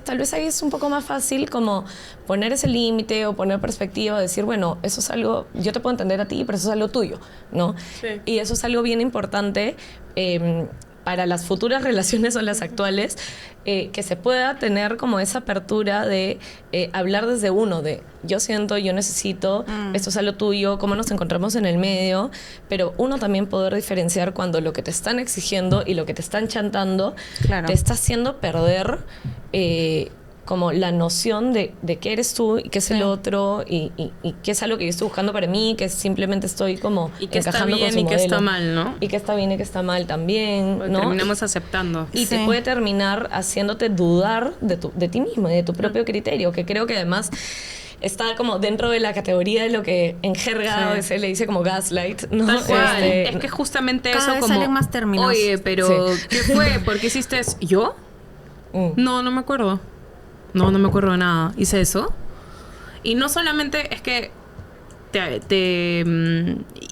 [SPEAKER 4] tal vez ahí es un poco más fácil como poner ese límite o poner perspectiva, decir, bueno, eso es algo, yo te puedo entender a ti, pero eso es algo tuyo, ¿no? Sí. Y eso es algo bien importante para las futuras relaciones o las actuales, que se pueda tener como esa apertura de hablar desde uno, de yo siento, yo necesito, esto es algo tuyo, cómo nos encontramos en el medio, pero uno también poder diferenciar cuando lo que te están exigiendo y lo que te están chantando te está haciendo perder como la noción de qué eres tú y qué es el otro y qué es algo que yo estoy buscando para mí, que simplemente estoy como
[SPEAKER 3] y que
[SPEAKER 4] encajando
[SPEAKER 3] está bien
[SPEAKER 4] con su
[SPEAKER 3] y
[SPEAKER 4] modelo.
[SPEAKER 3] que está mal, ¿no?
[SPEAKER 4] Y que está bien y que está mal también,
[SPEAKER 3] Pues
[SPEAKER 4] ¿no?
[SPEAKER 3] terminamos aceptando.
[SPEAKER 4] Y te puede terminar haciéndote dudar de ti mismo y de tu propio criterio, que creo que además está como dentro de la categoría de lo que en jerga se le dice como gaslight, ¿no?
[SPEAKER 3] Tal cual. Es que justamente
[SPEAKER 2] cada
[SPEAKER 3] eso
[SPEAKER 2] vez
[SPEAKER 3] como...
[SPEAKER 2] salen más términos.
[SPEAKER 3] Oye, pero ¿qué fue? ¿Por qué hiciste eso? ¿Yo? No me acuerdo. No me acuerdo de nada. ¿Hice eso? Y no solamente es que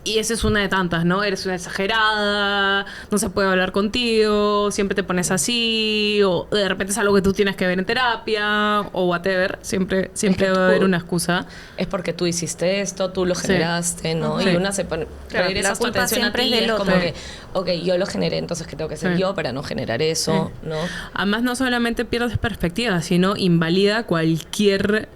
[SPEAKER 3] y esa es una de tantas, ¿no? Eres una exagerada, no se puede hablar contigo, siempre te pones así, o de repente es algo que tú tienes que ver en terapia, o whatever. Siempre va a haber una excusa.
[SPEAKER 4] Es porque tú hiciste esto, tú lo generaste, ¿no?
[SPEAKER 2] Sí.
[SPEAKER 4] Y una se pone... regresa tu atención a ti, es como que, ok, yo lo generé, entonces ¿qué tengo que hacer yo para no generar eso, no?
[SPEAKER 3] Además, no solamente pierdes perspectiva, sino invalida cualquier...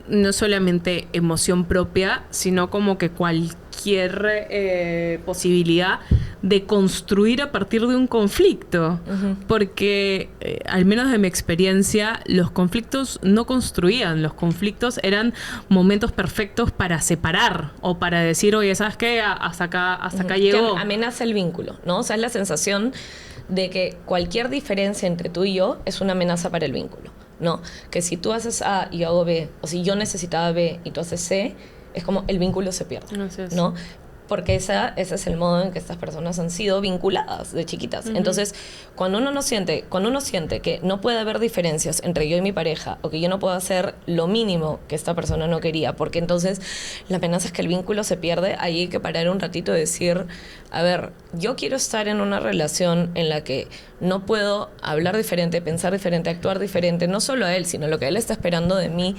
[SPEAKER 3] no solamente emoción propia, sino como que cualquier posibilidad de construir a partir de un conflicto. Porque, al menos de mi experiencia, los conflictos no construían. Los conflictos eran momentos perfectos para separar o para decir, oye, ¿sabes qué? Hasta acá llegó.
[SPEAKER 4] Que amenaza el vínculo, ¿no? O sea, es la sensación de que cualquier diferencia entre tú y yo es una amenaza para el vínculo. No, que si tú haces A y yo hago B, o si yo necesitaba B y tú haces C, es como el vínculo se pierde, ¿no? Porque ese es el modo en que estas personas han sido vinculadas de chiquitas. Entonces, cuando uno siente que no puede haber diferencias entre yo y mi pareja, o que yo no puedo hacer lo mínimo que esta persona no quería, porque entonces la amenaza es que el vínculo se pierde, ahí hay que parar un ratito y decir, a ver, yo quiero estar en una relación en la que no puedo hablar diferente, pensar diferente, actuar diferente, no solo a él, sino lo que él está esperando de mí,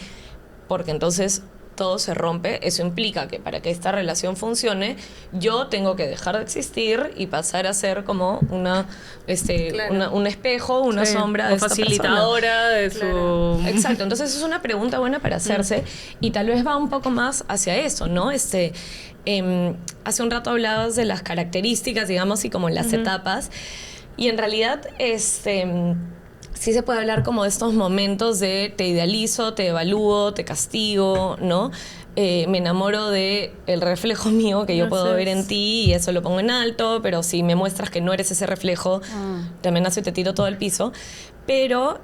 [SPEAKER 4] porque entonces todo se rompe. Eso implica que para que esta relación funcione, yo tengo que dejar de existir y pasar a ser como un espejo, una sombra de esta
[SPEAKER 3] facilitadora de su...
[SPEAKER 4] Exacto. Entonces es una pregunta buena para hacerse y tal vez va un poco más hacia eso, ¿no? Hace un rato hablabas de las características, digamos, y como las etapas. Y en realidad, sí se puede hablar como de estos momentos de te idealizo, te evalúo, te castigo, ¿no? me enamoro de el reflejo mío que yo puedo ver en ti y eso lo pongo en alto, pero si me muestras que no eres ese reflejo, te amenazo y te tiro todo al piso. Pero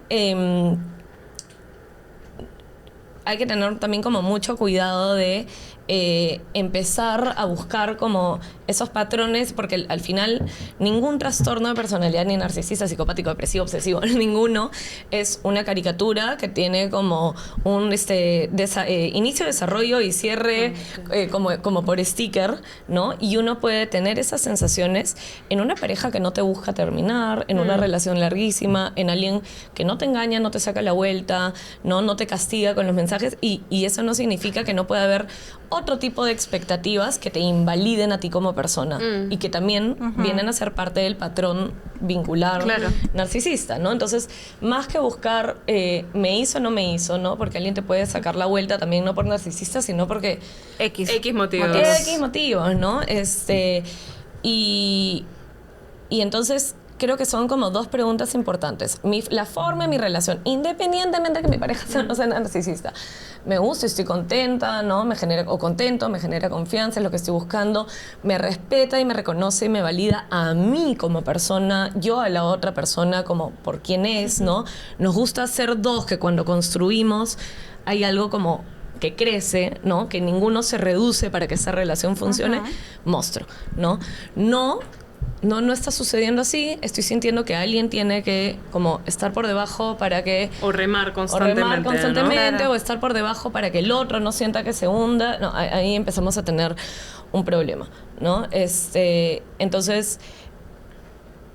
[SPEAKER 4] hay que tener también como mucho cuidado de empezar a buscar como esos patrones, porque al final ningún trastorno de personalidad, ni narcisista, psicopático, depresivo, obsesivo, ninguno es una caricatura que tiene como un inicio, desarrollo y cierre como por sticker, ¿no? Y uno puede tener esas sensaciones en una pareja que no te busca terminar, en una relación larguísima, en alguien que no te engaña, no te saca la vuelta, no te castiga con los mensajes, y eso no significa que no pueda haber otro tipo de expectativas que te invaliden a ti como persona y que también vienen a ser parte del patrón vincular narcisista, ¿no? Entonces, más que buscar me hizo o no me hizo, ¿no? Porque alguien te puede sacar la vuelta también no por narcisista, sino porque
[SPEAKER 3] X motivos.
[SPEAKER 4] X motivos, ¿no? Y entonces creo que son como dos preguntas importantes. La forma de mi relación, independientemente de que mi pareja sea o no sea narcisista. Me gusta, estoy contenta, ¿no? Me genera confianza, es lo que estoy buscando. Me respeta y me reconoce y me valida a mí como persona, yo a la otra persona como por quien es, ¿no? Nos gusta ser dos, que cuando construimos hay algo como que crece, ¿no? Que ninguno se reduce para que esa relación funcione. Monstruo, ¿no? No está sucediendo así. Estoy sintiendo que alguien tiene que como estar por debajo para que...
[SPEAKER 3] O remar constantemente,
[SPEAKER 4] ¿no? O estar por debajo para que el otro no sienta que se hunda. No, ahí empezamos a tener un problema, ¿no? Entonces,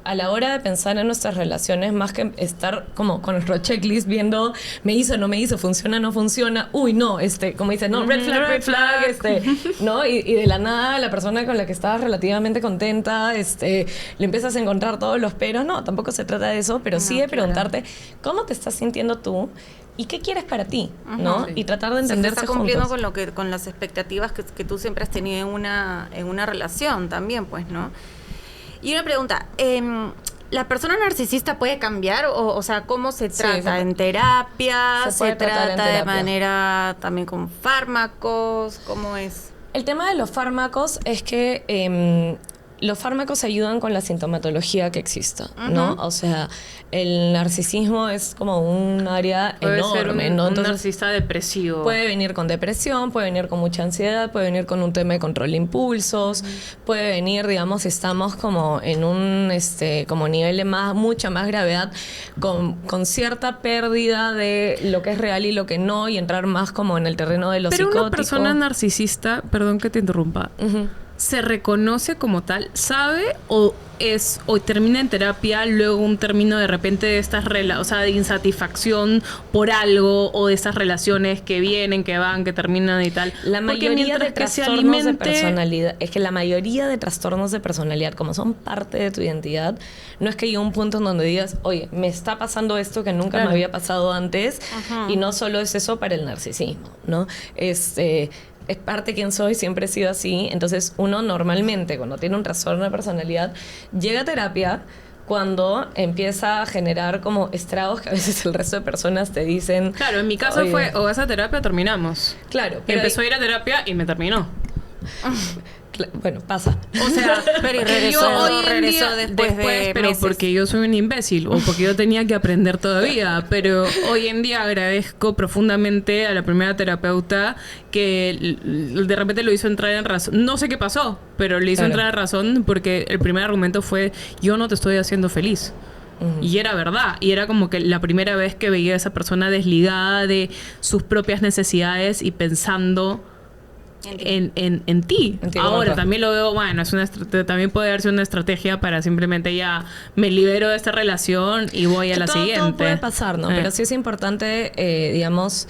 [SPEAKER 4] a la hora de pensar en nuestras relaciones, más que estar como con nuestro checklist viendo me hizo, no me hizo, funciona, no funciona, uy, no, como dice, no, red flag, ¿no? Y de la nada, la persona con la que estabas relativamente contenta, le empiezas a encontrar todos los peros. No, tampoco se trata de eso, pero sí de preguntarte cómo te estás sintiendo tú y qué quieres para ti, ¿no? Sí. Y tratar de entenderse
[SPEAKER 2] está cumpliendo
[SPEAKER 4] juntos.
[SPEAKER 2] con las expectativas que tú siempre has tenido en una relación también, pues, ¿no? Y una pregunta, ¿la persona narcisista puede cambiar? O sea, ¿cómo se trata? ¿En terapia? ¿Se trata de manera también con fármacos? ¿Cómo es?
[SPEAKER 4] El tema de los fármacos es que los fármacos ayudan con la sintomatología que exista, ¿no? O sea, el narcisismo es como un área enorme, ¿no?
[SPEAKER 3] Entonces, un narcisista depresivo.
[SPEAKER 4] Puede venir con depresión, puede venir con mucha ansiedad, puede venir con un tema de control de impulsos, puede venir, digamos, si estamos como en un como nivel de mucha más gravedad, con cierta pérdida de lo que es real y lo que no, y entrar más como en el terreno de lo psicótico.
[SPEAKER 3] Pero una persona narcisista, perdón que te interrumpa, ¿se reconoce como tal? ¿Sabe o termina en terapia, luego un término de repente de estas de insatisfacción por algo, o de estas relaciones que vienen, que van, que terminan y tal?
[SPEAKER 4] La mayoría de trastornos de personalidad, es que la mayoría de trastornos de personalidad, como son parte de tu identidad, no es que llegue un punto en donde digas, oye, me está pasando esto que nunca me había pasado antes, y no solo es eso para el narcisismo, ¿no? Es parte de quién soy, siempre he sido así. Entonces, uno normalmente, cuando tiene un trastorno de personalidad, llega a terapia cuando empieza a generar como estragos que a veces el resto de personas te dicen...
[SPEAKER 3] Claro, en mi caso fue, o vas a terapia o terminamos.
[SPEAKER 4] Claro.
[SPEAKER 3] Pero empezó a ir a terapia y me terminó.
[SPEAKER 4] Bueno, pasa.
[SPEAKER 3] O sea,
[SPEAKER 2] pero regresó después de
[SPEAKER 3] pero
[SPEAKER 2] meses.
[SPEAKER 3] porque yo soy un imbécil o porque yo tenía que aprender todavía. Pero hoy en día agradezco profundamente a la primera terapeuta que de repente lo hizo entrar en razón. No sé qué pasó, pero le hizo entrar en razón porque el primer argumento fue: yo no te estoy haciendo feliz. Y era verdad, y era como que la primera vez que veía a esa persona desligada de sus propias necesidades y pensando en ti. Ahora también lo veo, bueno, también puede darse una estrategia para simplemente ya me libero de esta relación y voy a la siguiente.
[SPEAKER 4] Todo puede pasar, ¿no? Pero sí es importante, digamos,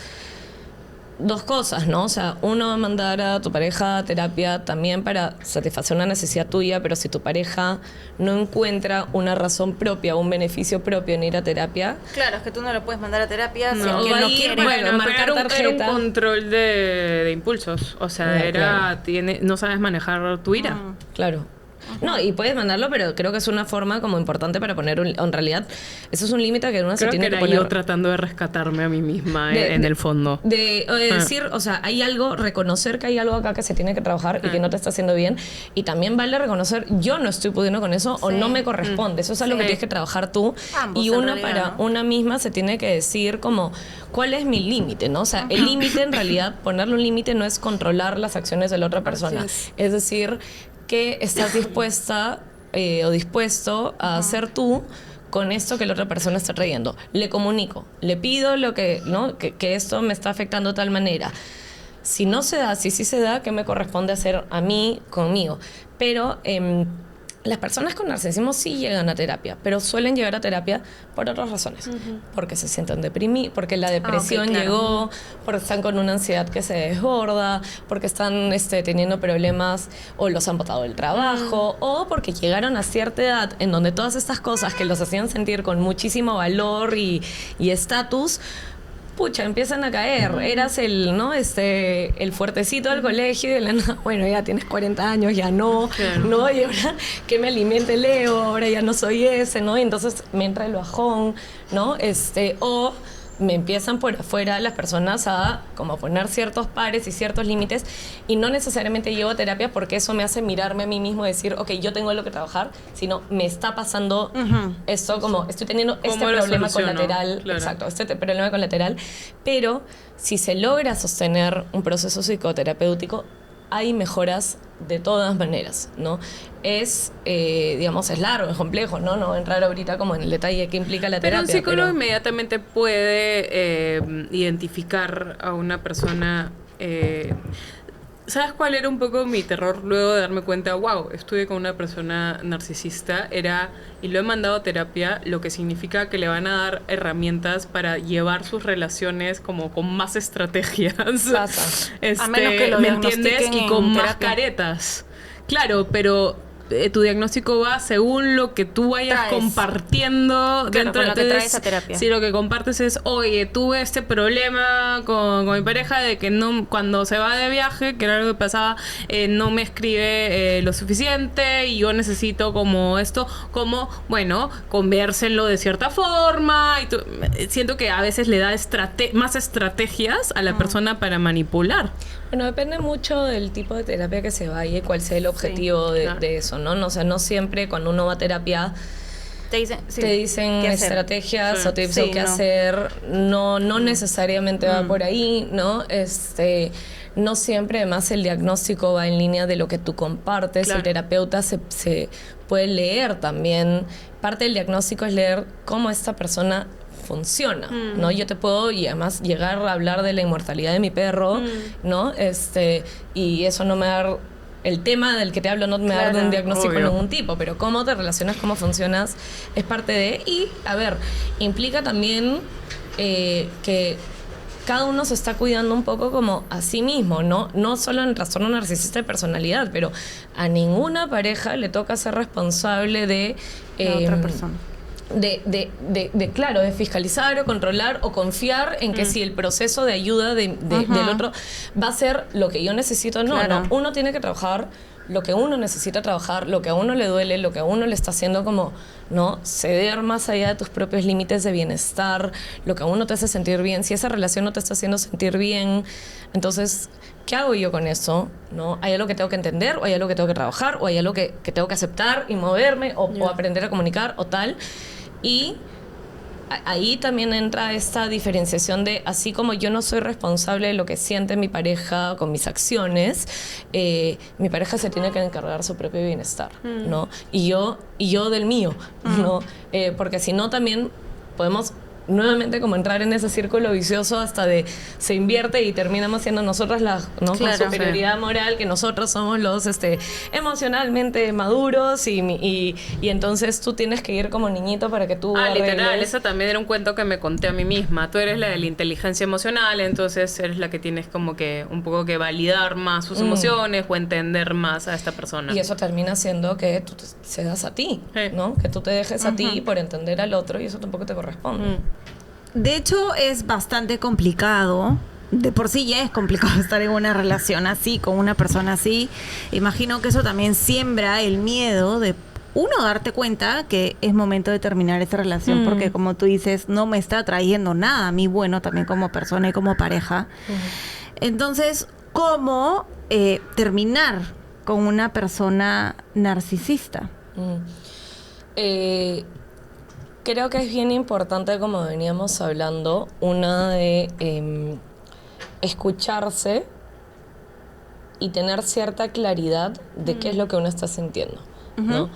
[SPEAKER 4] dos cosas, ¿no? O sea, uno, mandar a tu pareja a terapia también para satisfacer una necesidad tuya, pero si tu pareja no encuentra una razón propia, un beneficio propio en ir a terapia...
[SPEAKER 2] Claro, es que tú no lo puedes mandar a terapia si
[SPEAKER 3] no,
[SPEAKER 2] alguien no quiere.
[SPEAKER 3] Bueno, marcar era un control de impulsos. O sea, no sabes manejar tu ira.
[SPEAKER 4] Claro. No, y puedes mandarlo, pero creo que es una forma como importante para poner en realidad, eso es un límite que uno se
[SPEAKER 3] Creo
[SPEAKER 4] tiene
[SPEAKER 3] que
[SPEAKER 4] que
[SPEAKER 3] era
[SPEAKER 4] poner.
[SPEAKER 3] yo tratando de rescatarme a mí misma en el fondo.
[SPEAKER 4] De decir, o sea, hay algo, reconocer que hay algo acá que se tiene que trabajar y que no te está haciendo bien. Y también vale reconocer, yo no estoy pudiendo con eso o no me corresponde. Eso es algo que tienes que trabajar tú.
[SPEAKER 2] Ambos,
[SPEAKER 4] Y
[SPEAKER 2] en
[SPEAKER 4] una
[SPEAKER 2] realidad,
[SPEAKER 4] para
[SPEAKER 2] ¿no?
[SPEAKER 4] una misma se tiene que decir como, ¿cuál es mi límite? ¿No? O sea, el límite en realidad, ponerle un límite no es controlar las acciones de la otra persona. Es decir, que estás dispuesta o dispuesto a hacer tú con esto que la otra persona está trayendo. Le comunico, le pido lo que, ¿no? Que esto me está afectando de tal manera. Si no se da, si sí se da, ¿qué me corresponde hacer a mí conmigo? Pero las personas con narcisismo sí llegan a terapia, pero suelen llegar a terapia por otras razones. Porque se sienten deprimidos, porque la depresión
[SPEAKER 2] claro.
[SPEAKER 4] llegó, porque están con una ansiedad que se desborda, porque están teniendo problemas o los han botado del trabajo, o porque llegaron a cierta edad en donde todas estas cosas que los hacían sentir con muchísimo valor y estatus, pucha, empiezan a caer. Eras el, ¿no? El fuertecito del colegio y de la nada, bueno, ya tienes 40 años, ya no, ¿no? Y ahora que me alimente Leo, ahora ya no soy ese, ¿no? Y entonces me entra el bajón, ¿no? O me empiezan por afuera las personas a como poner ciertos pares y ciertos límites y no necesariamente llevo a terapia porque eso me hace mirarme a mí mismo y decir, ok, yo tengo algo que trabajar, sino me está pasando esto, como estoy teniendo este
[SPEAKER 3] ¿Cómo lo
[SPEAKER 4] problema
[SPEAKER 3] soluciono?
[SPEAKER 4] colateral,
[SPEAKER 3] Claro.
[SPEAKER 4] exacto, este problema colateral, pero si se logra sostener un proceso psicoterapéutico, hay mejoras de todas maneras, ¿no? Es, digamos, es largo, es complejo, ¿no? No entrar ahorita como en el detalle que implica la
[SPEAKER 3] Pero
[SPEAKER 4] terapia.
[SPEAKER 3] un psicólogo inmediatamente puede identificar a una persona. ¿Sabes cuál era un poco mi terror luego de darme cuenta? Wow, estuve con una persona narcisista. Y lo he mandado a terapia, lo que significa que le van a dar herramientas para llevar sus relaciones como con más estrategias.
[SPEAKER 4] Pasa.
[SPEAKER 2] A menos que lo
[SPEAKER 3] ¿me entiendes?
[SPEAKER 2] diagnostiquen
[SPEAKER 3] Y con
[SPEAKER 2] en
[SPEAKER 3] más
[SPEAKER 2] terapia.
[SPEAKER 3] caretas. Claro, pero tu diagnóstico va según lo que tú vayas
[SPEAKER 2] Traes.
[SPEAKER 3] compartiendo
[SPEAKER 2] Claro, con lo que
[SPEAKER 3] entonces,
[SPEAKER 2] traes a terapia.
[SPEAKER 3] si lo que compartes es, oye, tuve este problema con mi pareja de que no, cuando se va de viaje, que era algo que pasaba, no me escribe lo suficiente y yo necesito como esto, como, bueno, convérselo de cierta forma. Siento que a veces le da más estrategias a la persona para manipular.
[SPEAKER 4] Bueno, depende mucho del tipo de terapia que se vaya y cuál sea el objetivo de eso, ¿no? O sea, no siempre cuendo uno va a terapia
[SPEAKER 2] Te dicen, sí,
[SPEAKER 4] te dicen
[SPEAKER 2] qué hacer.
[SPEAKER 4] estrategias
[SPEAKER 3] Sí.
[SPEAKER 4] o tips
[SPEAKER 2] Sí,
[SPEAKER 4] o qué
[SPEAKER 2] no.
[SPEAKER 4] hacer. No necesariamente va por ahí, ¿no? No siempre, además, el diagnóstico va en línea de lo que tú compartes.
[SPEAKER 3] Claro.
[SPEAKER 4] El terapeuta se puede leer también. Parte del diagnóstico es leer cómo esta persona funciona, ¿no? Yo te puedo y además llegar a hablar de la inmortalidad de mi perro, ¿no? Y eso no me da el tema del que te hablo no me da de un diagnóstico de
[SPEAKER 3] obvio.
[SPEAKER 4] ningún tipo, pero cómo te relacionas, cómo funcionas es parte de. Y, a ver, implica también que cada uno se está cuidando un poco como a sí mismo, ¿no? No solo en trastorno narcisista de personalidad, pero a ninguna pareja le toca ser responsable de
[SPEAKER 2] La otra persona.
[SPEAKER 4] Claro, de fiscalizar o controlar o confiar en que si el proceso de ayuda del otro va a ser lo que yo necesito. No,
[SPEAKER 2] Claro.
[SPEAKER 4] no. Uno tiene que trabajar lo que uno necesita trabajar, lo que a uno le duele, lo que a uno le está haciendo como, ¿no? Ceder más allá de tus propios límites de bienestar, lo que a uno te hace sentir bien. Si esa relación no te está haciendo sentir bien, entonces, ¿qué hago yo con eso? ¿No? ¿Hay algo que tengo que entender? ¿O hay algo que tengo que trabajar? ¿O hay algo que tengo que aceptar y moverme? O aprender a comunicar o tal. Y ahí también entra esta diferenciación de, así como yo no soy responsable de lo que siente mi pareja con mis acciones, mi pareja se tiene que encargar su propio bienestar, ¿no? Y yo del mío, ¿no? Porque si no también podemos nuevamente como entrar en ese círculo vicioso hasta de se invierte y terminamos siendo nosotros ¿no?
[SPEAKER 2] Claro.
[SPEAKER 4] con superioridad moral, que nosotros somos los emocionalmente maduros y entonces tú tienes que ir como niñito para que tú
[SPEAKER 3] Literal,
[SPEAKER 4] arregles.
[SPEAKER 3] eso también era un cuento que me conté a mí misma. Tú eres la de la inteligencia emocional, entonces eres la que tienes como que un poco que validar más sus emociones o entender más a esta persona.
[SPEAKER 4] Y eso termina siendo que tú te cedas a ti,
[SPEAKER 3] Sí.
[SPEAKER 4] ¿no? Que tú te dejes a ti por entender al otro y eso tampoco te corresponde.
[SPEAKER 2] De hecho, es bastante complicado de por sí ya es complicado estar en una relación así, con una persona así. Imagino que eso también siembra el miedo de uno darte cuenta que es momento de terminar esa relación, porque como tú dices, no me está trayendo nada a mí bueno también como persona y como pareja. Entonces, ¿cómo terminar con una persona narcisista?
[SPEAKER 4] Creo que es bien importante, como veníamos hablando, una de escucharse y tener cierta claridad de qué es lo que uno está sintiendo, ¿no?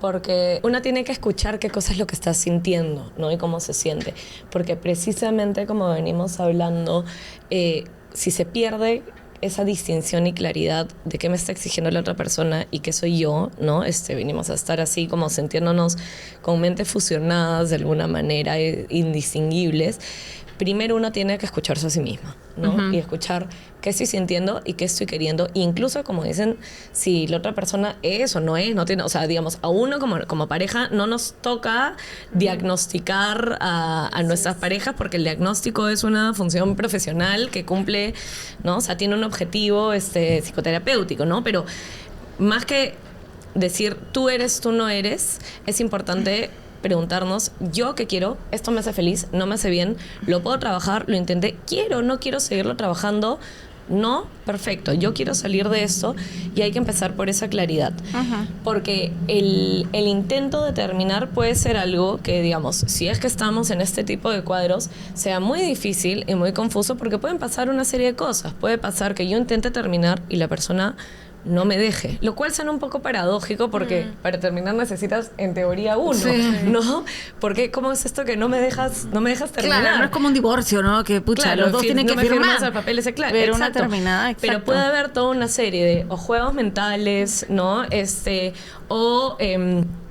[SPEAKER 4] Porque uno tiene que escuchar qué cosa es lo que está sintiendo, ¿no? Y cómo se siente. Porque precisamente, como venimos hablando, si se pierde esa distinción y claridad de qué me está exigiendo la otra persona y qué soy yo, ¿no? Venimos a estar así como sintiéndonos con mentes fusionadas de alguna manera, indistinguibles. Primero uno tiene que escucharse a sí misma, ¿no? Y escuchar qué estoy sintiendo y qué estoy queriendo. Incluso, como dicen, si la otra persona es o no es, no tiene... O sea, digamos, a uno como pareja no nos toca diagnosticar a nuestras parejas, porque el diagnóstico es una función profesional que cumple, ¿no? O sea, tiene un objetivo psicoterapéutico, ¿no? Pero más que decir tú eres, tú no eres, es importante preguntarnos, ¿yo qué quiero? ¿Esto me hace feliz? ¿No me hace bien? ¿Lo puedo trabajar? ¿Lo intenté? ¿Quiero? ¿No quiero seguirlo trabajando? No, perfecto, yo quiero salir de esto y hay que empezar por esa claridad. Porque el intento de terminar puede ser algo que, digamos, si es que estamos en este tipo de cuadros, sea muy difícil y muy confuso, porque pueden pasar una serie de cosas. Puede pasar que yo intente terminar y la persona no me deje, lo cual suena un poco paradójico, porque para terminar necesitas en teoría uno, ¿no? Porque ¿cómo es esto que no me dejas terminar?
[SPEAKER 2] Claro, no es como un divorcio, ¿no? Que pucha, claro, los dos tienen que firmar
[SPEAKER 4] el papel ese, claro,
[SPEAKER 2] pero
[SPEAKER 4] exacto.
[SPEAKER 2] una terminada, exacto.
[SPEAKER 4] Pero puede haber toda una serie de o juegos mentales, ¿no? O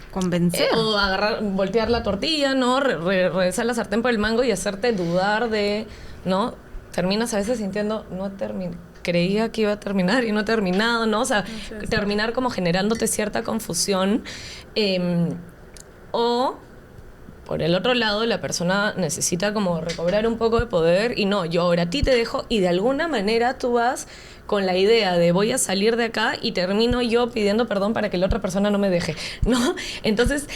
[SPEAKER 2] convencer.
[SPEAKER 4] O voltear la tortilla, ¿no? Regresar la sartén por el mango y hacerte dudar de, ¿no? Terminas a veces sintiendo, no terminé. Creía que iba a terminar y no ha terminado, ¿no? O sea, terminar como generándote cierta confusión. O, por el otro lado, la persona necesita como recobrar un poco de poder y no, yo ahora a ti te dejo, y de alguna manera tú vas con la idea de voy a salir de acá y termino yo pidiendo perdón para que la otra persona no me deje, ¿no? Entonces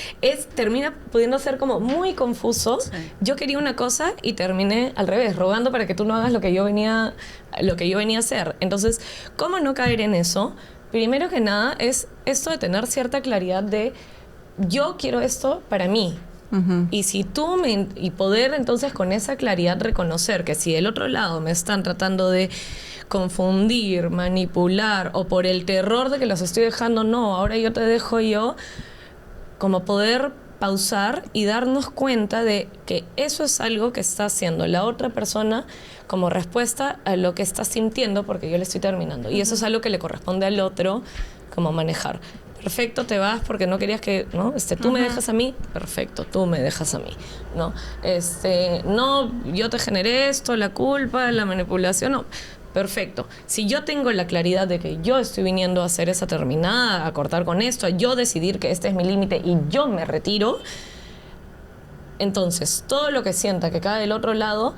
[SPEAKER 4] termina pudiendo ser como muy confuso. Yo quería una cosa y terminé al revés, rogando para que tú no hagas lo que yo venía a hacer. Entonces, ¿cómo no caer en eso? Primero que nada es esto de tener cierta claridad de yo quiero esto para mí. Y si y poder entonces con esa claridad reconocer que si del otro lado me están tratando de confundir, manipular, o por el terror de que los estoy dejando, no, ahora yo te dejo yo, como poder pausar y darnos cuenta de que eso es algo que está haciendo la otra persona como respuesta a lo que está sintiendo porque yo le estoy terminando. Y eso es algo que le corresponde al otro como manejar. Perfecto, te vas porque no querías que, ¿no? Tú me dejas a mí, perfecto, tú me dejas a mí, ¿no? No, yo te generé esto, la culpa, la manipulación, no. Perfecto. Si yo tengo la claridad de que yo estoy viniendo a hacer esa terminada, a cortar con esto, a yo decidir que este es mi límite y yo me retiro, entonces todo lo que sienta que cae del otro lado,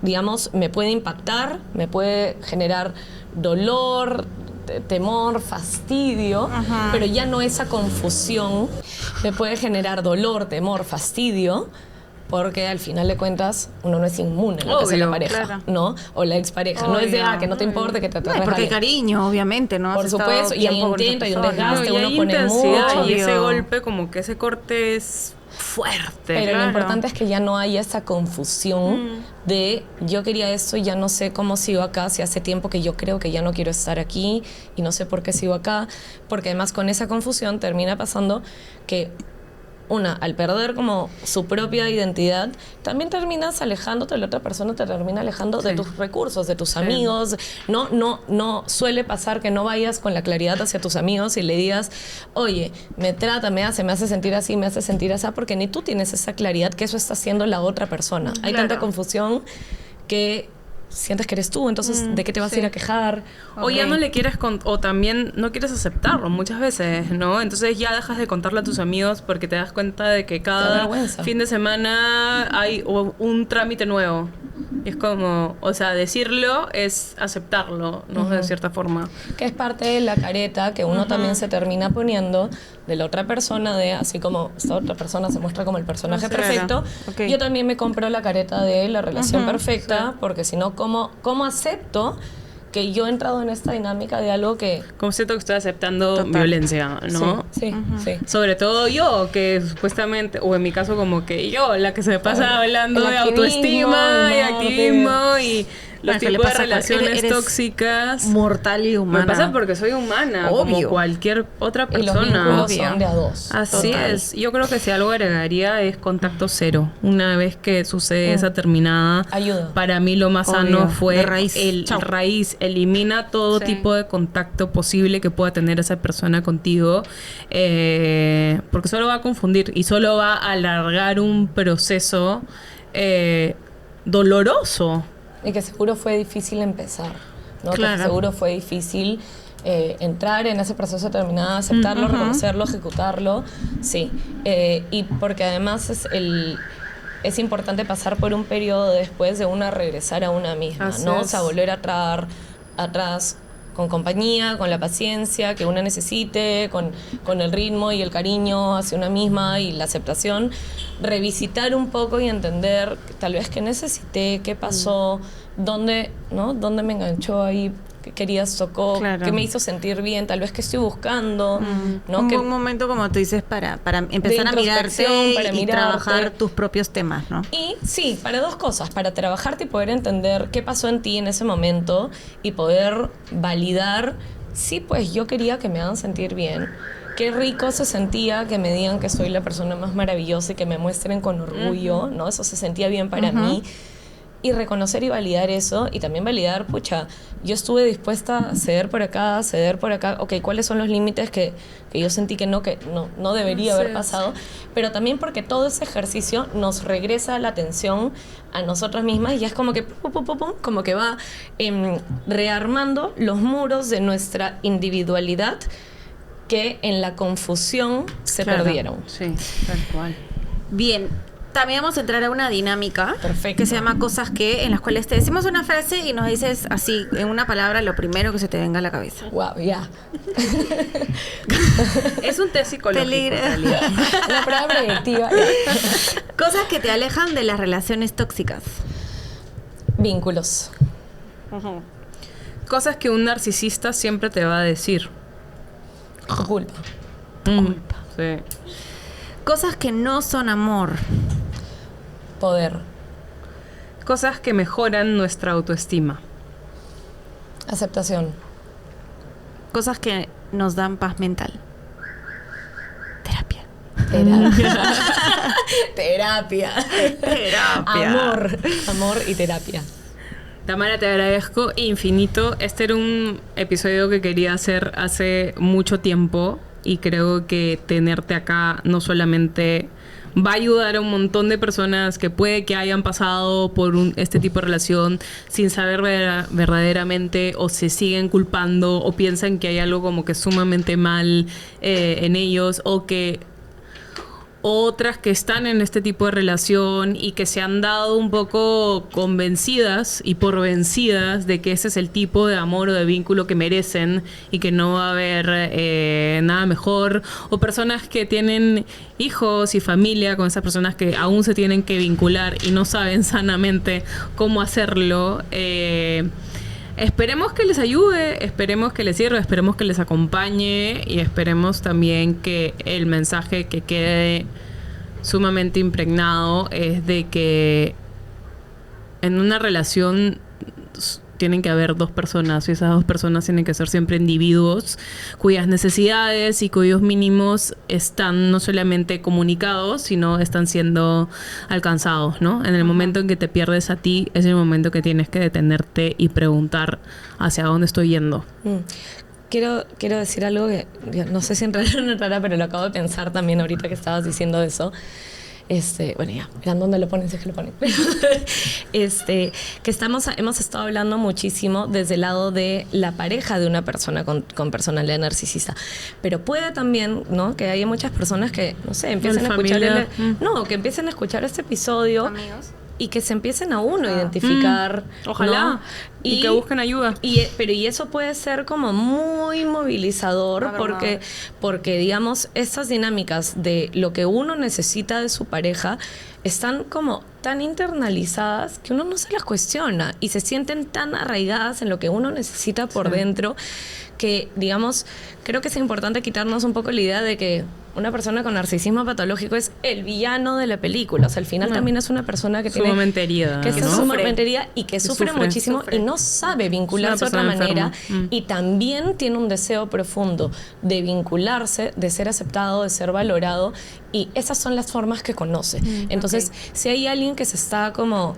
[SPEAKER 4] digamos, me puede impactar, me puede generar dolor, temor, fastidio, pero ya no esa confusión. Me puede generar dolor, temor, fastidio, porque al final de cuentas uno no es inmune a lo que hace la pareja, claro, ¿no? O la expareja. No es de, que no te importe, que te atraes.
[SPEAKER 2] Porque hay cariño, obviamente, ¿no?
[SPEAKER 4] Por supuesto, y hay intento, hay un desgaste, uno pone mucho.
[SPEAKER 3] Y ese golpe, como que ese corte es fuerte.
[SPEAKER 4] Pero claro, lo importante es que ya no haya esa confusión de yo quería esto y ya no sé cómo sigo acá, si hace tiempo que yo creo que ya no quiero estar aquí y no sé por qué sigo acá, porque además con esa confusión termina pasando que al perder como su propia identidad, también terminas alejándote, la otra persona te termina alejando de tus recursos, de tus amigos. No suele pasar que no vayas con la claridad hacia tus amigos y le digas, oye, me trata, me hace sentir así, me hace sentir así, porque ni tú tienes esa claridad que eso está haciendo la otra persona. Hay tanta confusión que sientes que eres tú, entonces ¿de qué te vas a ir a quejar?
[SPEAKER 3] O ya no le quieres o también no quieres aceptarlo muchas veces, ¿no? Entonces ya dejas de contarle a tus amigos porque te das cuenta de que cada fin de semana hay un trámite nuevo. Es como, o sea, decirlo es aceptarlo, ¿no? De cierta forma.
[SPEAKER 4] Que es parte de la careta que uno también se termina poniendo de la otra persona, de así como esta otra persona se muestra como el personaje
[SPEAKER 2] Claro.
[SPEAKER 4] perfecto,
[SPEAKER 2] Ok.
[SPEAKER 4] yo también me compro la careta de la relación perfecta, porque si no, ¿cómo acepto que yo he entrado en esta dinámica de algo que...
[SPEAKER 3] Como siento que estoy aceptando
[SPEAKER 2] Total.
[SPEAKER 3] violencia, ¿no?
[SPEAKER 4] Sí, sí.
[SPEAKER 3] Sobre todo yo, que supuestamente, o en mi caso como que yo, la que se pasa hablando
[SPEAKER 4] El
[SPEAKER 3] de
[SPEAKER 4] activismo,
[SPEAKER 3] autoestima y
[SPEAKER 4] el
[SPEAKER 3] activismo y los
[SPEAKER 2] Bueno, ¿qué le
[SPEAKER 3] tipos de
[SPEAKER 2] pasa?
[SPEAKER 3] relaciones
[SPEAKER 2] Eres
[SPEAKER 3] tóxicas.
[SPEAKER 2] Mortal y humana.
[SPEAKER 3] Me pasa porque soy humana,
[SPEAKER 2] Obvio.
[SPEAKER 3] como cualquier otra
[SPEAKER 4] Y los
[SPEAKER 3] persona.
[SPEAKER 4] vínculos
[SPEAKER 2] Obvio.
[SPEAKER 4] son de a dos.
[SPEAKER 3] Así
[SPEAKER 2] Total.
[SPEAKER 3] es. Yo creo que si algo agregaría es contacto cero. Una vez que sucede esa terminada,
[SPEAKER 4] Ayuda.
[SPEAKER 3] para mí lo más
[SPEAKER 2] Obvio.
[SPEAKER 3] sano fue
[SPEAKER 2] De raíz.
[SPEAKER 3] el
[SPEAKER 2] Chau.
[SPEAKER 3] raíz. Elimina todo
[SPEAKER 1] Sí.
[SPEAKER 3] tipo de contacto posible que pueda tener esa persona contigo, porque solo va a confundir y solo va a alargar un proceso doloroso.
[SPEAKER 4] Y que seguro fue difícil empezar, ¿no?
[SPEAKER 2] Claro.
[SPEAKER 4] Que seguro fue difícil entrar en ese proceso determinado, aceptarlo, reconocerlo, ejecutarlo, sí. Y porque además es importante pasar por un periodo después de una regresar a una misma,
[SPEAKER 3] Así
[SPEAKER 4] ¿no? O
[SPEAKER 3] es.
[SPEAKER 4] sea, volver a traer atrás con compañía, con la paciencia que una necesite, con el ritmo y el cariño hacia una misma y la aceptación, revisitar un poco y entender tal vez qué necesité, qué pasó, dónde, ¿no? Dónde me enganchó ahí, qué querías tocó,
[SPEAKER 2] Claro.
[SPEAKER 4] qué me hizo sentir bien, tal vez qué estoy buscando, ¿no?
[SPEAKER 2] Un
[SPEAKER 4] Que-
[SPEAKER 2] buen momento, como tú dices, para empezar a mirarte
[SPEAKER 4] introspección, para
[SPEAKER 2] y
[SPEAKER 4] mirarte.
[SPEAKER 2] trabajar tus propios temas, ¿no?
[SPEAKER 4] Y sí, para dos cosas, para trabajarte y poder entender qué pasó en ti en ese momento y poder validar, sí, pues yo quería que me hagan sentir bien. Qué rico se sentía que me digan que soy la persona más maravillosa y que me muestren con orgullo, ¿no? Eso se sentía bien para mí. Y reconocer y validar eso y también validar, pucha, yo estuve dispuesta a ceder por acá, ok, ¿cuáles son los límites que yo sentí que no debería haber pasado? Pero también porque todo ese ejercicio nos regresa la atención a nosotras mismas y es como que, pum, pum, pum, pum, como que va rearmando los muros de nuestra individualidad que en la confusión se
[SPEAKER 2] Claro.
[SPEAKER 4] perdieron.
[SPEAKER 3] Sí, tal cual.
[SPEAKER 2] Bien, también vamos a entrar a una dinámica
[SPEAKER 4] Perfecto.
[SPEAKER 2] que se llama cosas que, en las cuales te decimos una frase y nos dices así, en una palabra, lo primero que se te venga a la cabeza.
[SPEAKER 4] Wow, ya.
[SPEAKER 3] Es un test psicológico.
[SPEAKER 2] Peligro.
[SPEAKER 3] en realidad.
[SPEAKER 4] Una prueba predictiva. Ya.
[SPEAKER 2] Cosas que te alejan de las relaciones tóxicas.
[SPEAKER 4] Vínculos.
[SPEAKER 3] Cosas que un narcisista siempre te va a decir.
[SPEAKER 4] Culpa.
[SPEAKER 3] Sí.
[SPEAKER 2] Cosas que no son amor.
[SPEAKER 4] Poder.
[SPEAKER 3] Cosas que mejoran nuestra autoestima.
[SPEAKER 4] Aceptación.
[SPEAKER 2] Cosas que nos dan paz mental. Terapia.
[SPEAKER 4] Terapia. Amor. Amor y terapia.
[SPEAKER 3] Tamara, te agradezco infinito. Este era un episodio que quería hacer hace mucho tiempo y creo que tenerte acá no solamente va a ayudar a un montón de personas que puede que hayan pasado por este tipo de relación sin saber verdaderamente o se siguen culpando o piensan que hay algo como que sumamente mal en ellos o que otras que están en este tipo de relación y que se han dado un poco convencidas y por vencidas de que ese es el tipo de amor o de vínculo que merecen y que no va a haber nada mejor, o personas que tienen hijos y familia con esas personas que aún se tienen que vincular y no saben sanamente cómo hacerlo. Esperemos que les ayude, esperemos que les sirva, esperemos que les acompañe y esperemos también que el mensaje que quede sumamente impregnado es de que en una relación tienen que haber dos personas y esas dos personas tienen que ser siempre individuos cuyas necesidades y cuyos mínimos están no solamente comunicados, sino están siendo alcanzados, ¿no? En el momento en que te pierdes a ti, es el momento que tienes que detenerte y preguntar hacia dónde estoy yendo.
[SPEAKER 4] Quiero decir algo que no sé si entrará o no entrará, pero lo acabo de pensar también ahorita que estabas diciendo eso. Bueno, ya, verán dónde lo ponen, si es que lo ponen. Que hemos estado hablando muchísimo desde el lado de la pareja de una persona con personalidad narcisista. Pero puede también, ¿no? Que haya muchas personas que, no sé, empiecen a escuchar
[SPEAKER 3] familia.
[SPEAKER 4] que empiecen a escuchar este episodio.
[SPEAKER 2] Amigos.
[SPEAKER 4] y que se empiecen a uno a identificar.
[SPEAKER 3] Ojalá.
[SPEAKER 4] ¿no?
[SPEAKER 3] Y que busquen ayuda.
[SPEAKER 4] Pero eso puede ser como muy movilizador porque, digamos, estas dinámicas de lo que uno necesita de su pareja están como tan internalizadas que uno no se las cuestiona y se sienten tan arraigadas en lo que uno necesita por dentro que, digamos, creo que es importante quitarnos un poco la idea de que una persona con narcisismo patológico es el villano de la película. O sea, al final también es una persona que tiene...
[SPEAKER 3] Sumamente herida.
[SPEAKER 4] Que está
[SPEAKER 3] ¿no?
[SPEAKER 4] sumamente herida y que sufre muchísimo y no sabe vincularse de otra manera. Y también tiene un deseo profundo de vincularse, de ser aceptado, de ser valorado. Y esas son las formas que conoce. Entonces, si hay alguien que se está como...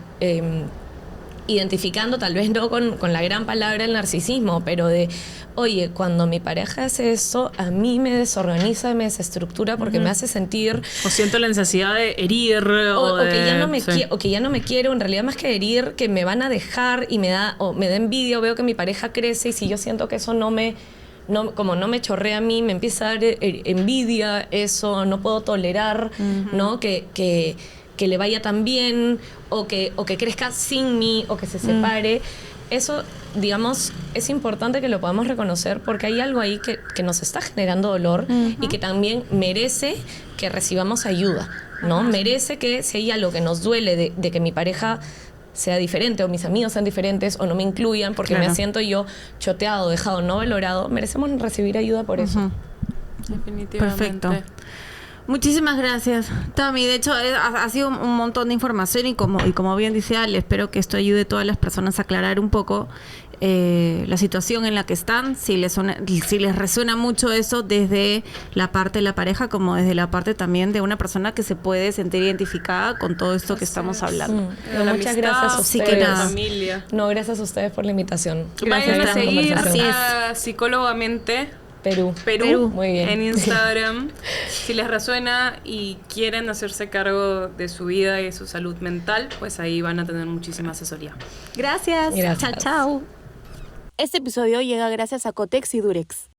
[SPEAKER 4] identificando, tal vez no con la gran palabra el narcisismo, pero de, oye, cuando mi pareja hace esto, a mí me desorganiza, me desestructura porque me hace sentir...
[SPEAKER 3] O siento la necesidad de herir o
[SPEAKER 4] que ya no me o que ya no me quiero, en realidad más que herir, que me van a dejar y me da envidia, o veo que mi pareja crece y si yo siento que eso como no me chorrea a mí, me empieza a dar envidia, eso, no puedo tolerar, ¿no? Que le vaya tan bien o que crezca sin mí o que se separe. Eso, digamos, es importante que lo podamos reconocer porque hay algo ahí que nos está generando dolor y que también merece que recibamos ayuda, ¿no? Merece que si hay algo que nos duele de que mi pareja sea diferente o mis amigos sean diferentes o no me incluyan porque me siento yo choteado, dejado, no valorado, merecemos recibir ayuda por eso.
[SPEAKER 3] Definitivamente.
[SPEAKER 2] Perfecto. Muchísimas gracias, Tami. De hecho, ha sido un montón de información y como bien dice Ale, espero que esto ayude a todas las personas a aclarar un poco la situación en la que están, si les resuena mucho eso desde la parte de la pareja como desde la parte también de una persona que se puede sentir identificada con todo esto que estamos hablando.
[SPEAKER 4] Muchas gracias a
[SPEAKER 2] Así
[SPEAKER 4] ustedes.
[SPEAKER 2] que nada.
[SPEAKER 3] Familia.
[SPEAKER 4] No, gracias a ustedes por la invitación.
[SPEAKER 3] Vayan a
[SPEAKER 4] Gracias por la
[SPEAKER 3] seguir
[SPEAKER 4] conversación.
[SPEAKER 3] a Psicólogamente
[SPEAKER 4] Perú. Muy bien.
[SPEAKER 3] en Instagram. Si les resuena y quieren hacerse cargo de su vida y de su salud mental, pues ahí van a tener muchísima asesoría.
[SPEAKER 2] Gracias.
[SPEAKER 4] Gracias.
[SPEAKER 2] Chao, chao.
[SPEAKER 1] Este episodio llega gracias a Cotex y Durex.